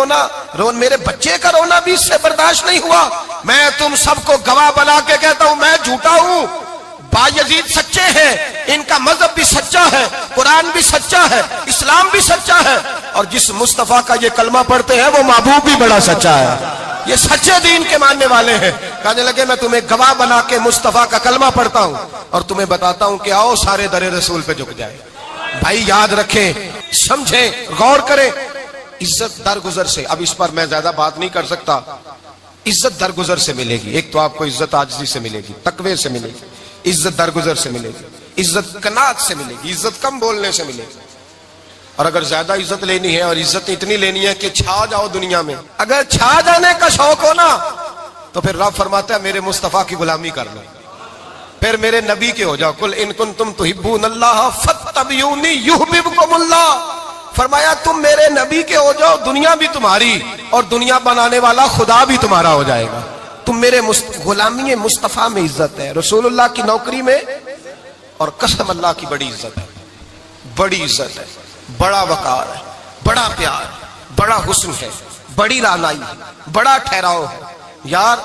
میرے بچے کا رونا بھی اس سے برداشت نہیں ہوا۔ میں تم سب کو گواہ بنا کے کہتا ہوں میں جھوٹا ہوں، بایزید سچے ہیں، ان کا مذہب بھی سچا ہے، قرآن بھی سچا ہے، اسلام بھی سچا ہے، اور جس مصطفیٰ کا یہ کلمہ پڑھتے ہیں وہ محبوب بھی بڑا سچا ہے، یہ سچے دین کے ماننے والے ہیں۔ کہنے لگے میں تمہیں گواہ بنا کے مصطفیٰ کا کلمہ پڑھتا ہوں اور تمہیں بتاتا ہوں کہ آؤ سارے در رسول پہ جھک جائے۔ بھائی یاد رکھیں، سمجھیں، غور کریں، عزت درگزر سے، اب اس پر میں زیادہ بات نہیں کر سکتا، عزت درگزر سے ملے گی۔ ایک تو آپ کو عزت عاجزی سے ملے گی، تقوی سے ملے گی، عزت درگزر سے ملے گی، عزت قناعت سے ملے گی، عزت کم بولنے سے ملے گی۔ اور اگر زیادہ عزت لینی ہے اور عزت اتنی لینی ہے کہ چھا جاؤ دنیا میں، اگر چھا جانے کا شوق ہو نا تو پھر رب فرماتا ہے میرے مصطفیٰ کی غلامی کرنا، پھر میرے نبی کے ہو جاؤ، قل ان کنتم تحبون اللہ فاتبعونی یحببکم اللہ۔ فرمایا تم میرے نبی کے ہو جاؤ، دنیا بھی تمہاری اور دنیا بنانے والا خدا بھی تمہارا ہو جائے گا۔ تم میرے غلامی مصطفیٰ میں عزت ہے، رسول اللہ کی نوکری میں، اور قسم اللہ کی بڑی عزت ہے، بڑی عزت ہے، بڑا وقار ہے، بڑا پیار، بڑا حسن ہے، بڑی رعنائی ہے، بڑا ٹھہراؤ ہے۔ یار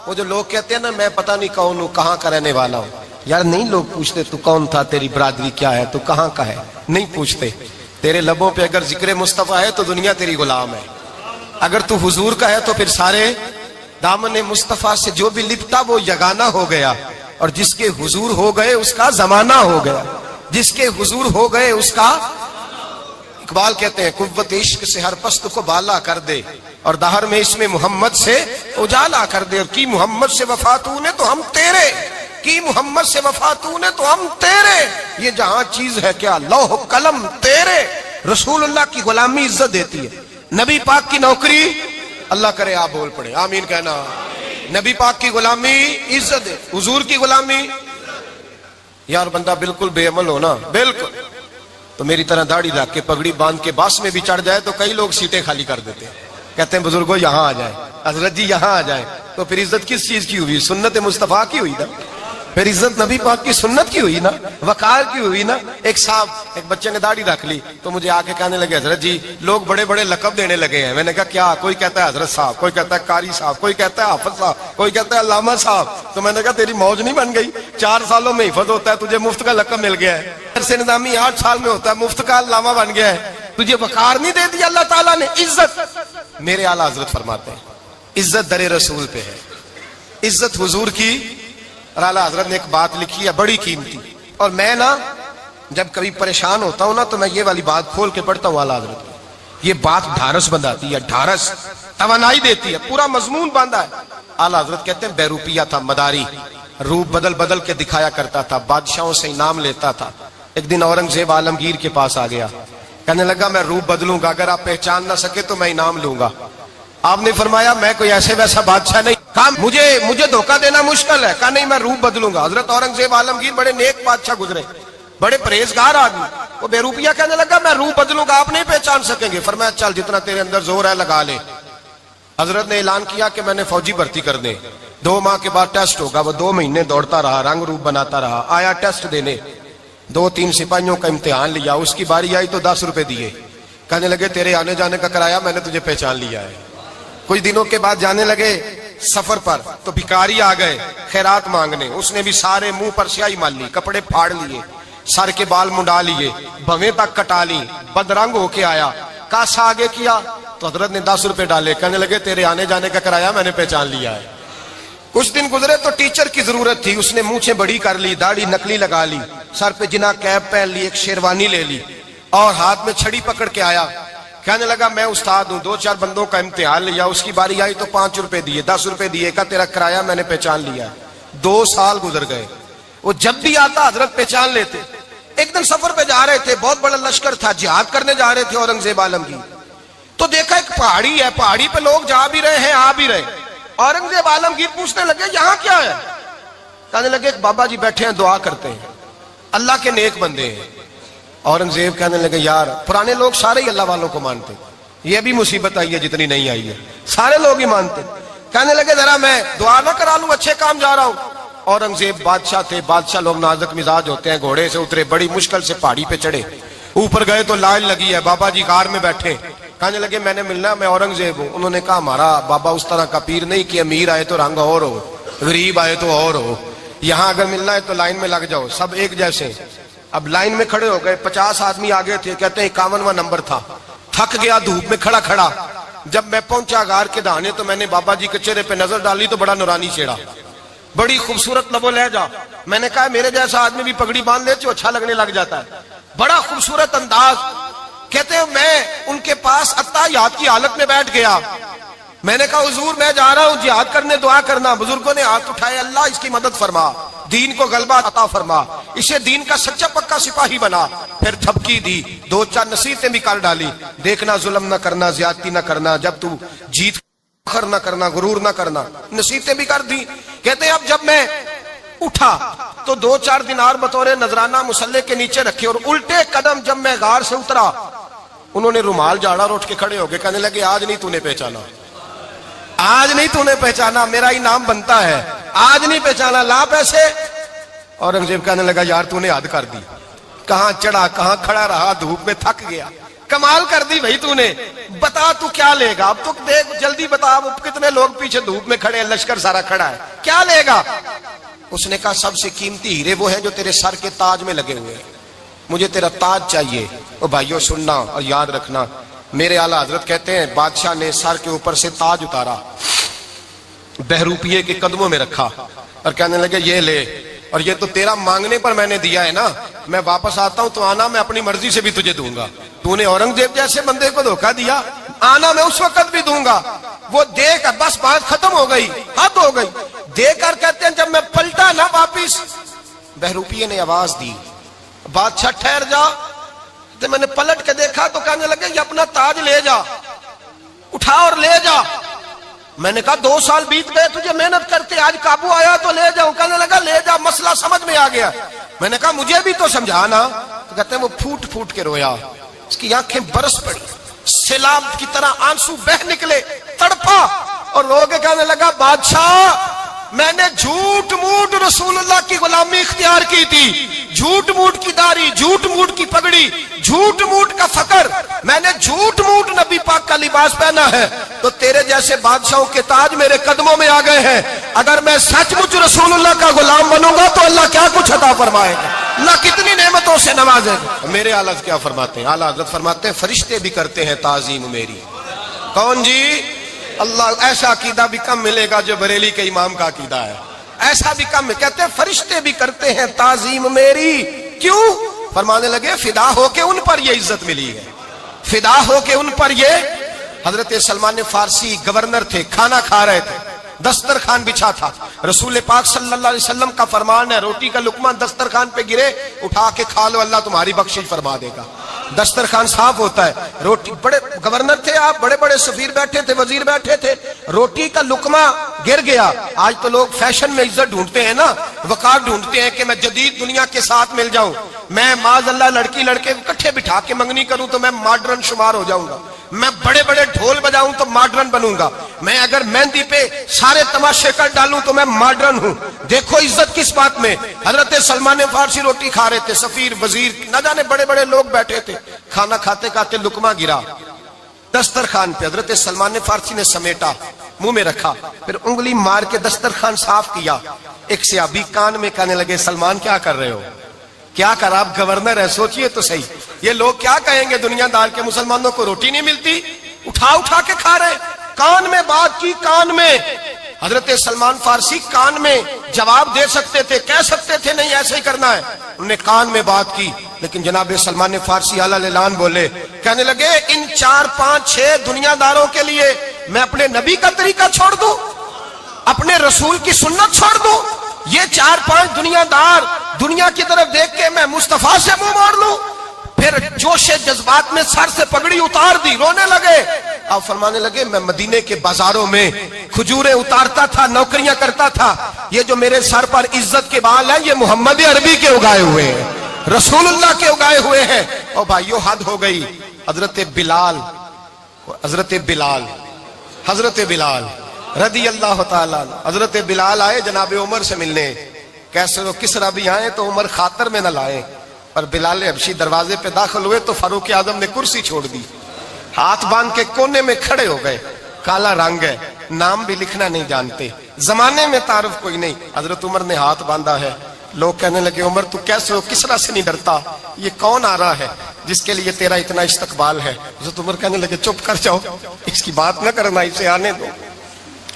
وہ جو لوگ کہتے ہیں نا میں پتہ نہیں کون ہوں، کہاں کا رہنے والا ہوں، یار نہیں لوگ پوچھتے تو کون تھا، تیری برادری کیا ہے، تو کہاں کا ہے، نہیں پوچھتے۔ تیرے لبوں پہ اگر ذکر مصطفیٰ ہے تو دنیا تیری غلام ہے، اگر تو حضور کا ہے تو پھر سارے دامن مصطفیٰ سے جو بھی لپٹا وہ یگانہ ہو گیا، اور جس کے حضور ہو گئے اس کا زمانہ ہو گیا، جس کے حضور ہو گئے اس کا۔ اقبال کہتے ہیں قوت عشق سے ہر پست کو بالا کر دے، اور دہر میں اس میں محمد سے اجالا کر دے، اور کی محمد سے وفا تو نے تو ہم تیرے، کی محمد سے وفا تو نے تو ہم تیرے، یہ جہاں چیز ہے کیا لوح قلم تیرے۔ رسول اللہ کی غلامی عزت دیتی ہے، نبی پاک کی نوکری، اللہ کرے آپ بول پڑے آمین کہنا، نبی پاک کی غلامی عزت ہے، حضور کی غلامی۔ یار بندہ بالکل بے عمل ہونا، بالکل تو میری طرح داڑھی رکھ کے پگڑی باندھ کے باس میں بھی چڑھ جائے تو کئی لوگ سیٹیں خالی کر دیتے ہیں، کہتے ہیں بزرگوں یہاں آ جائیں، حضرت جی یہاں آ جائیں، تو پھر عزت کس چیز کی ہوئی؟ سنت مصطفیٰ کی ہوئی نا، پھر عزت نبی پاک کی سنت کی ہوئی نا، وقار کی ہوئی نا۔ ایک صاحب، ایک بچے نے داڑھی رکھ لی تو مجھے آ کے کہنے لگے حضرت جی لوگ بڑے بڑے لقب دینے لگے ہیں۔ میں نے کہا کیا؟ کوئی کہتا ہے حضرت صاحب، کوئی کہتا ہے قاری صاحب، کوئی کہتا ہے حافظ صاحب، کوئی کہتا ہے علامہ صاحب۔ تو میں نے کہا تیری موج نہیں بن گئی، 4 سالوں میں حفظ ہوتا ہے، تجھے مفت کا لقب مل گیا ہے، سے نظامی 8 سال میں ہوتا ہے، مفت کا علامہ بن گیا ہے، تجھے وقار نہیں دے دیا اللہ تعالیٰ نے، عزت۔ میرے اعلیٰ حضرت فرماتے ہیں عزت در رسول پہ ہے، عزت حضور کی۔ اور اعلیٰ حضرت نے ایک بات لکھی ہے بڑی قیمتی، اور میں نا جب کبھی پریشان ہوتا ہوں نا تو میں یہ والی بات کھول کے پڑھتا ہوں اعلیٰ حضرت کی، یہ بات ڈھارس بندھاتی ہے، ڈھارس توانائی دیتی ہے، پورا مضمون باندھا ہے۔ اعلیٰ حضرت کہتے ہیں بیروپیہ تھا مداری، روپ بدل بدل کے دکھایا کرتا تھا، بادشاہوں سے انعام لیتا تھا۔ ایک دن اورنگزیب عالمگیر کے پاس آ گیا، کہنے لگا میں روپ بدلوں گا، اگر آپ پہچان نہ سکے تو میں انعام لوں گا۔ آپ نے فرمایا میں کوئی ایسے ویسا بادشاہ نہیں، کہا مجھے دھوکہ دینا مشکل ہے، کہا نہیں میں روپ بدلوں گا۔ حضرت اورنگزیب عالمگیر بڑے نیک بادشاہ گزرے، بڑے پرہیزگار آدمی، وہ بے روپیہ کہنے لگا میں روپ بدلوں گا، آپ نہیں پہچان سکیں گے۔ فرمایا چل جتنا تیرے اندر زور ہے لگا لے۔ حضرت نے اعلان کیا کہ میں نے فوجی بھرتی کر دیں، 2 ماہ کے بعد ٹیسٹ ہوگا۔ وہ 2 مہینے دوڑتا رہا، رنگ روپ بناتا رہا، آیا ٹیسٹ دینے، 2-3 سپاہیوں کا امتحان لیا، اس کی باری آئی تو 10 روپے دیے، کہنے لگے تیرے آنے جانے کا کرایہ میں نے تجھے پہچان لیا ہے۔ کچھ دنوں کے بعد جانے لگے سفر پر تو بھکاری آ گئے خیرات مانگنے، اس نے بھی سارے منہ پر سیاہی مال لی، کپڑے پھاڑ لیے، سر کے بال منڈا لیے، بھویں تک کٹا لی، بدرنگ ہو کے آیا، کاسا آگے کیا تو حضرت نے 10 روپے ڈالے، کہنے لگے تیرے آنے جانے کا کرایہ میں نے پہچان لیا ہے۔ کچھ دن گزرے تو ٹیچر کی ضرورت تھی، اس نے مونچھیں بڑی کر لی، داڑھی نکلی لگا لی، سر پہ جنا کیپ پہن لی، ایک شیروانی لے لی اور ہاتھ میں چھڑی پکڑ کے آیا، کہنے لگا میں استاد ہوں، 2-4 بندوں کا امتحان لیا، اس کی باری آئی تو 5 روپے دیے، 10 روپے دیے، کہا تیرا کرایہ میں نے پہچان لیا ہے۔ 2 سال گزر گئے، وہ جب بھی آتا حضرت پہچان لیتے، ایک دن سفر پہ جا رہے تھے، بہت بڑا لشکر تھا، جہاد کرنے جا رہے تھے اورنگزیب عالمگیر. تو دیکھا ایک پہاڑی ہے، پہاڑی پہ لوگ جا بھی رہے ہیں آ بھی رہے. اورنگزیب عالمگیر پوچھنے لگے یہاں کیا ہے؟ کہنے لگے بابا جی بیٹھے ہیں دعا کرتے ہیں، اللہ کے نیک بندے ہیں. اورنگزیب کہنے لگے یار پرانے لوگ سارے ہی اللہ والوں کو مانتے، یہ بھی مصیبت آئی ہے جتنی نہیں آئی ہے، سارے لوگ ہی مانتے. کہنے لگے ذرا میں دعا نہ کرا لوں، اچھے کام جا رہا ہوں. اورنگزیب بادشاہ تھے، بادشاہ لوگ نازک مزاج ہوتے ہیں. گھوڑے سے اترے، بڑی مشکل سے پہاڑی پہ چڑھے، اوپر گئے تو لائن لگی ہے، بابا جی کار میں بیٹھے. کہنے لگے میں نے ملنا، میں اورنگزیب ہوں. انہوں نے کہا ہمارا بابا اس طرح کا پیر نہیں کہ امیر آئے تو رنگ اور ہو، غریب آئے تو اور ہو، یہاں اگر ملنا ہے تو لائن میں لگ جاؤ، سب ایک جیسے. اب لائن میں کھڑے ہو گئے، 50 آدمی آگے تھے، کہتے ہیں 51واں نمبر تھا. تھک گیا دھوپ میں کھڑا کھڑا. جب میں پہنچا غار کے دہانے تو میں نے بابا جی کے چہرے پہ نظر ڈالی تو بڑا نورانی چہرہ، بڑی خوبصورت لب و لہجہ. میں نے کہا میرے جیسا آدمی بھی پگڑی باندھ لے تو اچھا لگنے لگ جاتا ہے، بڑا خوبصورت انداز. کہتے ہیں میں ان کے پاس اتحیات کی حالت میں بیٹھ گیا. میں نے کہا حضور میں جا رہا ہوں جہاد کرنے، دعا کرنا. بزرگوں نے ہاتھ اٹھائے، اللہ اس کی مدد فرما، دین کو غلبہ عطا فرما، اسے دین کا سچا پکا سپاہی بنا. پھر تھپکی دی، 2-4 نصیحتیں بھی کر ڈالی. دیکھنا ظلم نہ کرنا، زیادتی نہ کرنا، جب تو جیت فخر نہ کرنا، غرور نہ کرنا، نصیحتیں بھی کر دی. کہتے ہیں اب جب میں اٹھا تو 2-4 دینار بطور نذرانہ مسلح کے نیچے رکھے، اور الٹے قدم جب میں غار سے اترا انہوں نے رومال جھاڑا اور اٹھ کے کھڑے ہو گئے. کہنے لگے آج نہیں تو نے پہچانا، آج نہیں تو نے پہچانا، میرا ہی نام بنتا ہے، آج نہیں پہچانا، لا پیسے. اورنگزیب کہنے لگا یار تو نے حد کر دی، کہاں چڑھا کہاں کھڑا رہا، دھوپ میں تھک گیا، کمال کر دی بھائی تو نے. بتا تو کیا لے گا اب، تو دیکھ جلدی بتا، اب کتنے لوگ پیچھے دھوپ میں کھڑے ہیں، لشکر سارا کھڑا ہے، کیا لے گا؟ اس نے کہا سب سے قیمتی ہیرے وہ ہیں جو تیرے سر کے تاج میں لگے ہوئے ہیں، مجھے تیرا تاج چاہیے. او بھائیو سننا اور یاد رکھنا، میرے اعلیٰ حضرت کہتے ہیں بادشاہ نے سر کے اوپر سے تاج اتارا، بہروپیے کے قدموں میں رکھا اور کہنے لگے یہ لے، اور یہ تو تیرا مانگنے پر میں نے دیا ہے نا، میں واپس آتا ہوں تو آنا میں اپنی مرضی سے بھی تجھے دوں گا. تو نے اورنگزیب جیسے بندے کو دھوکہ دیا، آنا میں اس وقت بھی دوں گا. وہ دے کر بس بات ختم ہو گئی، حد ہو گئی. دے کر کہتے ہیں جب میں پلٹا نا واپس، بہروپیے نے آواز دی بادشاہ ٹھہر جا. تو میں نے پلٹ کے دیکھا تو کہنے لگے یہ اپنا تاج لے جا، اٹھا اور لے جا. میں نے کہا 2 سال بیت گئے تجھے محنت کرتے، آج قابو آیا تو لے جاؤں. کہنے لگا لے جا، مسئلہ سمجھ میں آ گیا. میں نے کہا مجھے بھی تو سمجھانا. تو کہتے ہیں وہ پھوٹ پھوٹ کے رویا، اس کی آنکھیں برس پڑی، سیلاب کی طرح آنسو بہ نکلے، تڑپا اور رو کے کہنے لگا بادشاہ میں نے جھوٹ موٹ رسول اللہ کی غلامی اختیار کی تھی، جھوٹ موٹ کی داڑھی، جھوٹ موٹ کی پگڑی، جھوٹ موٹ کا فقر، میں نے جھوٹ موٹ نبی پاک کا لباس پہنا ہے، تو تیرے جیسے بادشاہوں کے تاج میرے قدموں میں آ گئے ہیں. اگر میں سچ مچ رسول اللہ کا غلام بنوں گا تو اللہ کیا کچھ عطا فرمائے گا، اللہ کتنی نعمتوں سے نوازے گا. میرے اعلیٰ حضرت کیا فرماتے ہیں؟ اعلیٰ حضرت فرماتے ہیں فرشتے بھی کرتے ہیں تعظیم میری. کون جی؟ اللہ. ایسا عقیدہ بھی کم ملے گا جو بریلی کے امام کا عقیدہ ہے، ایسا بھی کم. کہتے ہیں فرشتے بھی کرتے ہیں تعظیم میری. کیوں؟ فرمانے لگے فدا ہو کے ان پر یہ عزت ملی ہے، فدا ہو کے ان پر یہ. حضرت سلمان فارسی گورنر تھے، کھانا کھا رہے تھے، دسترخوان بچھا تھا. رسول پاک صلی اللہ علیہ وسلم کا فرمان ہے روٹی کا لقمہ دسترخوان پہ گرے اٹھا کے کھا لو، اللہ تمہاری بخشش فرما دے گا. دسترخوان صاف ہوتا ہے. روٹی، بڑے گورنر تھے آپ، بڑے بڑے سفیر بیٹھے تھے، وزیر بیٹھے تھے، روٹی کا لقمہ گر گیا. آج تو لوگ فیشن میں عزت ڈھونڈتے ہیں نا، وقار ڈھونڈتے ہیں کہ میں جدید دنیا کے ساتھ مل جاؤں، میں معاذ اللہ لڑکی لڑکے اکٹھے بٹھا کے منگنی کروں تو میں ماڈرن شمار ہو جاؤں گا، میں بڑے بڑے ڈھول بجاؤں تو ماڈرن بنوں گا، میں اگر مہندی پہ سارے تماشے کر ڈالوں تو میں ماڈرن ہوں. دیکھو عزت کس بات میں. حضرت سلمان فارسی روٹی کھا رہے تھے، سفیر وزیر نہ جانے بڑے بڑے لوگ بیٹھے تھے، کھانا کھاتے کھاتے لقمہ گرا دسترخوان پہ. حضرت سلمان فارسی نے سمیٹا، منہ میں رکھا، پھر انگلی مار کے دسترخوان صاف کیا. ایک صحابی کان میں کہنے لگے سلمان کیا کر رہے ہو، کیا کر، آپ گورنر ہے، سوچئے تو صحیح، یہ لوگ کیا کہیں گے دنیا دار کے مسلمانوں کو روٹی نہیں ملتی، اٹھا اٹھا کے کھا رہے. کان میں بات کی، کان میں. حضرت سلمان فارسی کان میں جواب دے سکتے تھے، کہہ سکتے تھے نہیں ایسے ہی کرنا ہے، انہوں نے کان میں بات کی. لیکن جناب سلمان فارسی اعلیٰ اعلان بولے، کہنے لگے ان 4 5 6 دنیا داروں کے لیے میں اپنے نبی کا طریقہ چھوڑ دوں، اپنے رسول کی سنت چھوڑ دوں؟ یہ 4 5 دنیا دار دنیا کی طرف دیکھ کے میں مصطفیٰ سے منہ موڑ لوں؟ پھر جوش جذبات میں سر سے پگڑی اتار دی، رونے لگے۔ آپ فرمانے لگے میں مدینے کے بازاروں میں کھجوریں اتارتا تھا، نوکریاں کرتا تھا، یہ جو میرے سر پر عزت کے بال ہیں یہ محمد عربی کے اگائے ہوئے ہیں، رسول اللہ کے اگائے ہوئے ہیں۔ اور بھائیو حد ہو گئی۔ حضرت بلال رضی اللہ تعالیٰ عنہ، حضرت بلال آئے جناب عمر سے ملنے، کیسے وہ کسرا بھی آئے تو عمر خاطر میں نہ لائے، اور بلال حبشی دروازے پہ داخل ہوئے تو فاروق اعظم نے کرسی چھوڑ دی، ہاتھ باندھ کے کونے میں کھڑے ہو گئے۔ کالا رنگ ہے، نام بھی لکھنا نہیں جانتے، زمانے میں تعارف کوئی نہیں۔ حضرت عمر نے ہاتھ باندھا ہے، لوگ کہنے لگے عمر تو کیسے ہو، کسرا سے نہیں ڈرتا، یہ کون آ رہا ہے جس کے لیے تیرا اتنا استقبال ہے؟ حضرت عمر کہنے لگے چپ کر جاؤ، اس کی بات نہ کرنا، اسے آنے دو،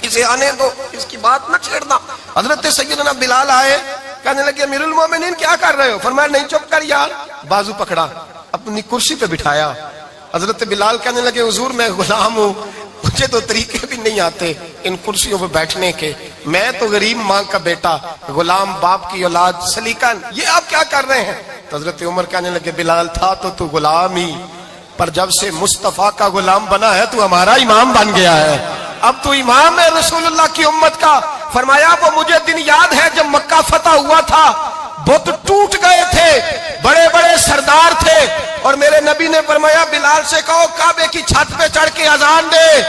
اسے آنے دو، اس کی بات نہ چھیڑنا۔ حضرت سیدنا بلال آئے، کہنے لگے امیر المومنین کیا کر رہے ہو؟ فرمایا نہیں چپ کر یار، بازو پکڑا، اپنی کرسی پہ بٹھایا۔ حضرت بلال کہنے لگے حضور میں غلام ہوں، مجھے تو طریقے بھی نہیں آتے ان کرسیوں پہ بیٹھنے کے، میں تو غریب ماں کا بیٹا، غلام باپ کی اولاد، سلیقن، یہ آپ کیا کر رہے ہیں؟ تو حضرت عمر کہنے لگے بلال تھا تو غلام ہی، پر جب سے مصطفیٰ کا غلام بنا ہے تو ہمارا امام بن گیا ہے، اب تو امام ہے رسول اللہ کی امت کا۔ فرمایا وہ مجھے دن یاد ہے جب مکہ فتح ہوا تھا، بت ٹوٹ گئے تھے، بڑے بڑے سردار تھے، اور میرے نبی نے فرمایا بلال سے کہو کعبے کی چھت پہ چڑھ کے اذان دے۔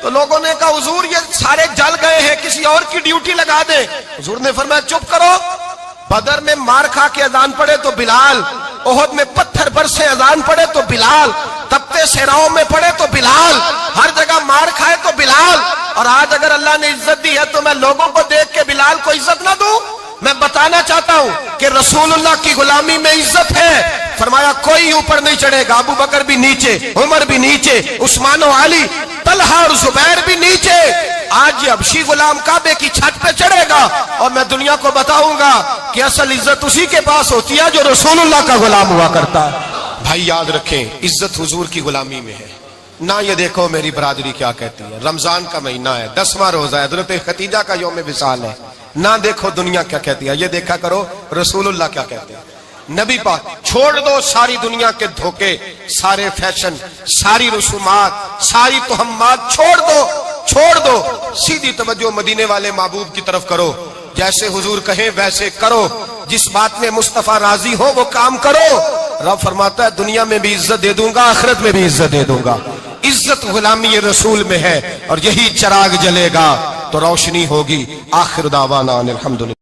تو لوگوں نے کہا حضور یہ سارے جل گئے ہیں، کسی اور کی ڈیوٹی لگا دے۔ حضور نے فرمایا چپ کرو، بدر میں مار کھا کے اذان پڑے تو بلال، احد میں پتھر برسے اذان پڑے تو بلال، تپتے صحراؤں میں پڑے تو بلال، ہر جگہ مار کھائے تو بلال۔ اور آج اگر اللہ نے عزت دی ہے تو میں لوگوں کو دیکھ کے بلال کو عزت نہ دوں؟ میں بتانا چاہتا ہوں کہ رسول اللہ کی غلامی میں عزت ہے۔ فرمایا کوئی اوپر نہیں چڑھے گا، ابو بکر بھی نیچے، عمر بھی نیچے، عثمان و علی، طلحہ اور زبیر بھی نیچے۔ آج یہ حبشی غلام کعبے کی چھت پہ چڑھے گا اور میں دنیا کو بتاؤں گا کہ اصل عزت اسی کے پاس ہوتی ہے جو رسول اللہ کا غلام ہوا کرتا ہے۔ بھائی یاد رکھیں عزت حضور کی غلامی میں ہے، نہ یہ دیکھو میری برادری کیا کہتی ہے، رمضان کا مہینہ ہے، 10واں روزہ ہے، حضرت خدیجہ کا یوم وصال ہے، نہ دیکھو دنیا کیا کہتی ہے، یہ دیکھا کرو رسول اللہ کیا کہتے ہیں۔ نبی پاک چھوڑ دو ساری دنیا کے دھوکے، سارے فیشن، ساری رسومات، ساری تہمات چھوڑ دو، سیدھی توجہ مدینے والے محبوب کی طرف کرو، جیسے حضور کہیں ویسے کرو، جس بات میں مصطفیٰ راضی ہو وہ کام کرو۔ رب فرماتا ہے دنیا میں بھی عزت دے دوں گا، آخرت میں بھی عزت دے دوں گا۔ عزت غلامی رسول میں ہے، اور یہی چراغ جلے گا تو روشنی ہوگی۔ آخر دعوانا الحمدللہ۔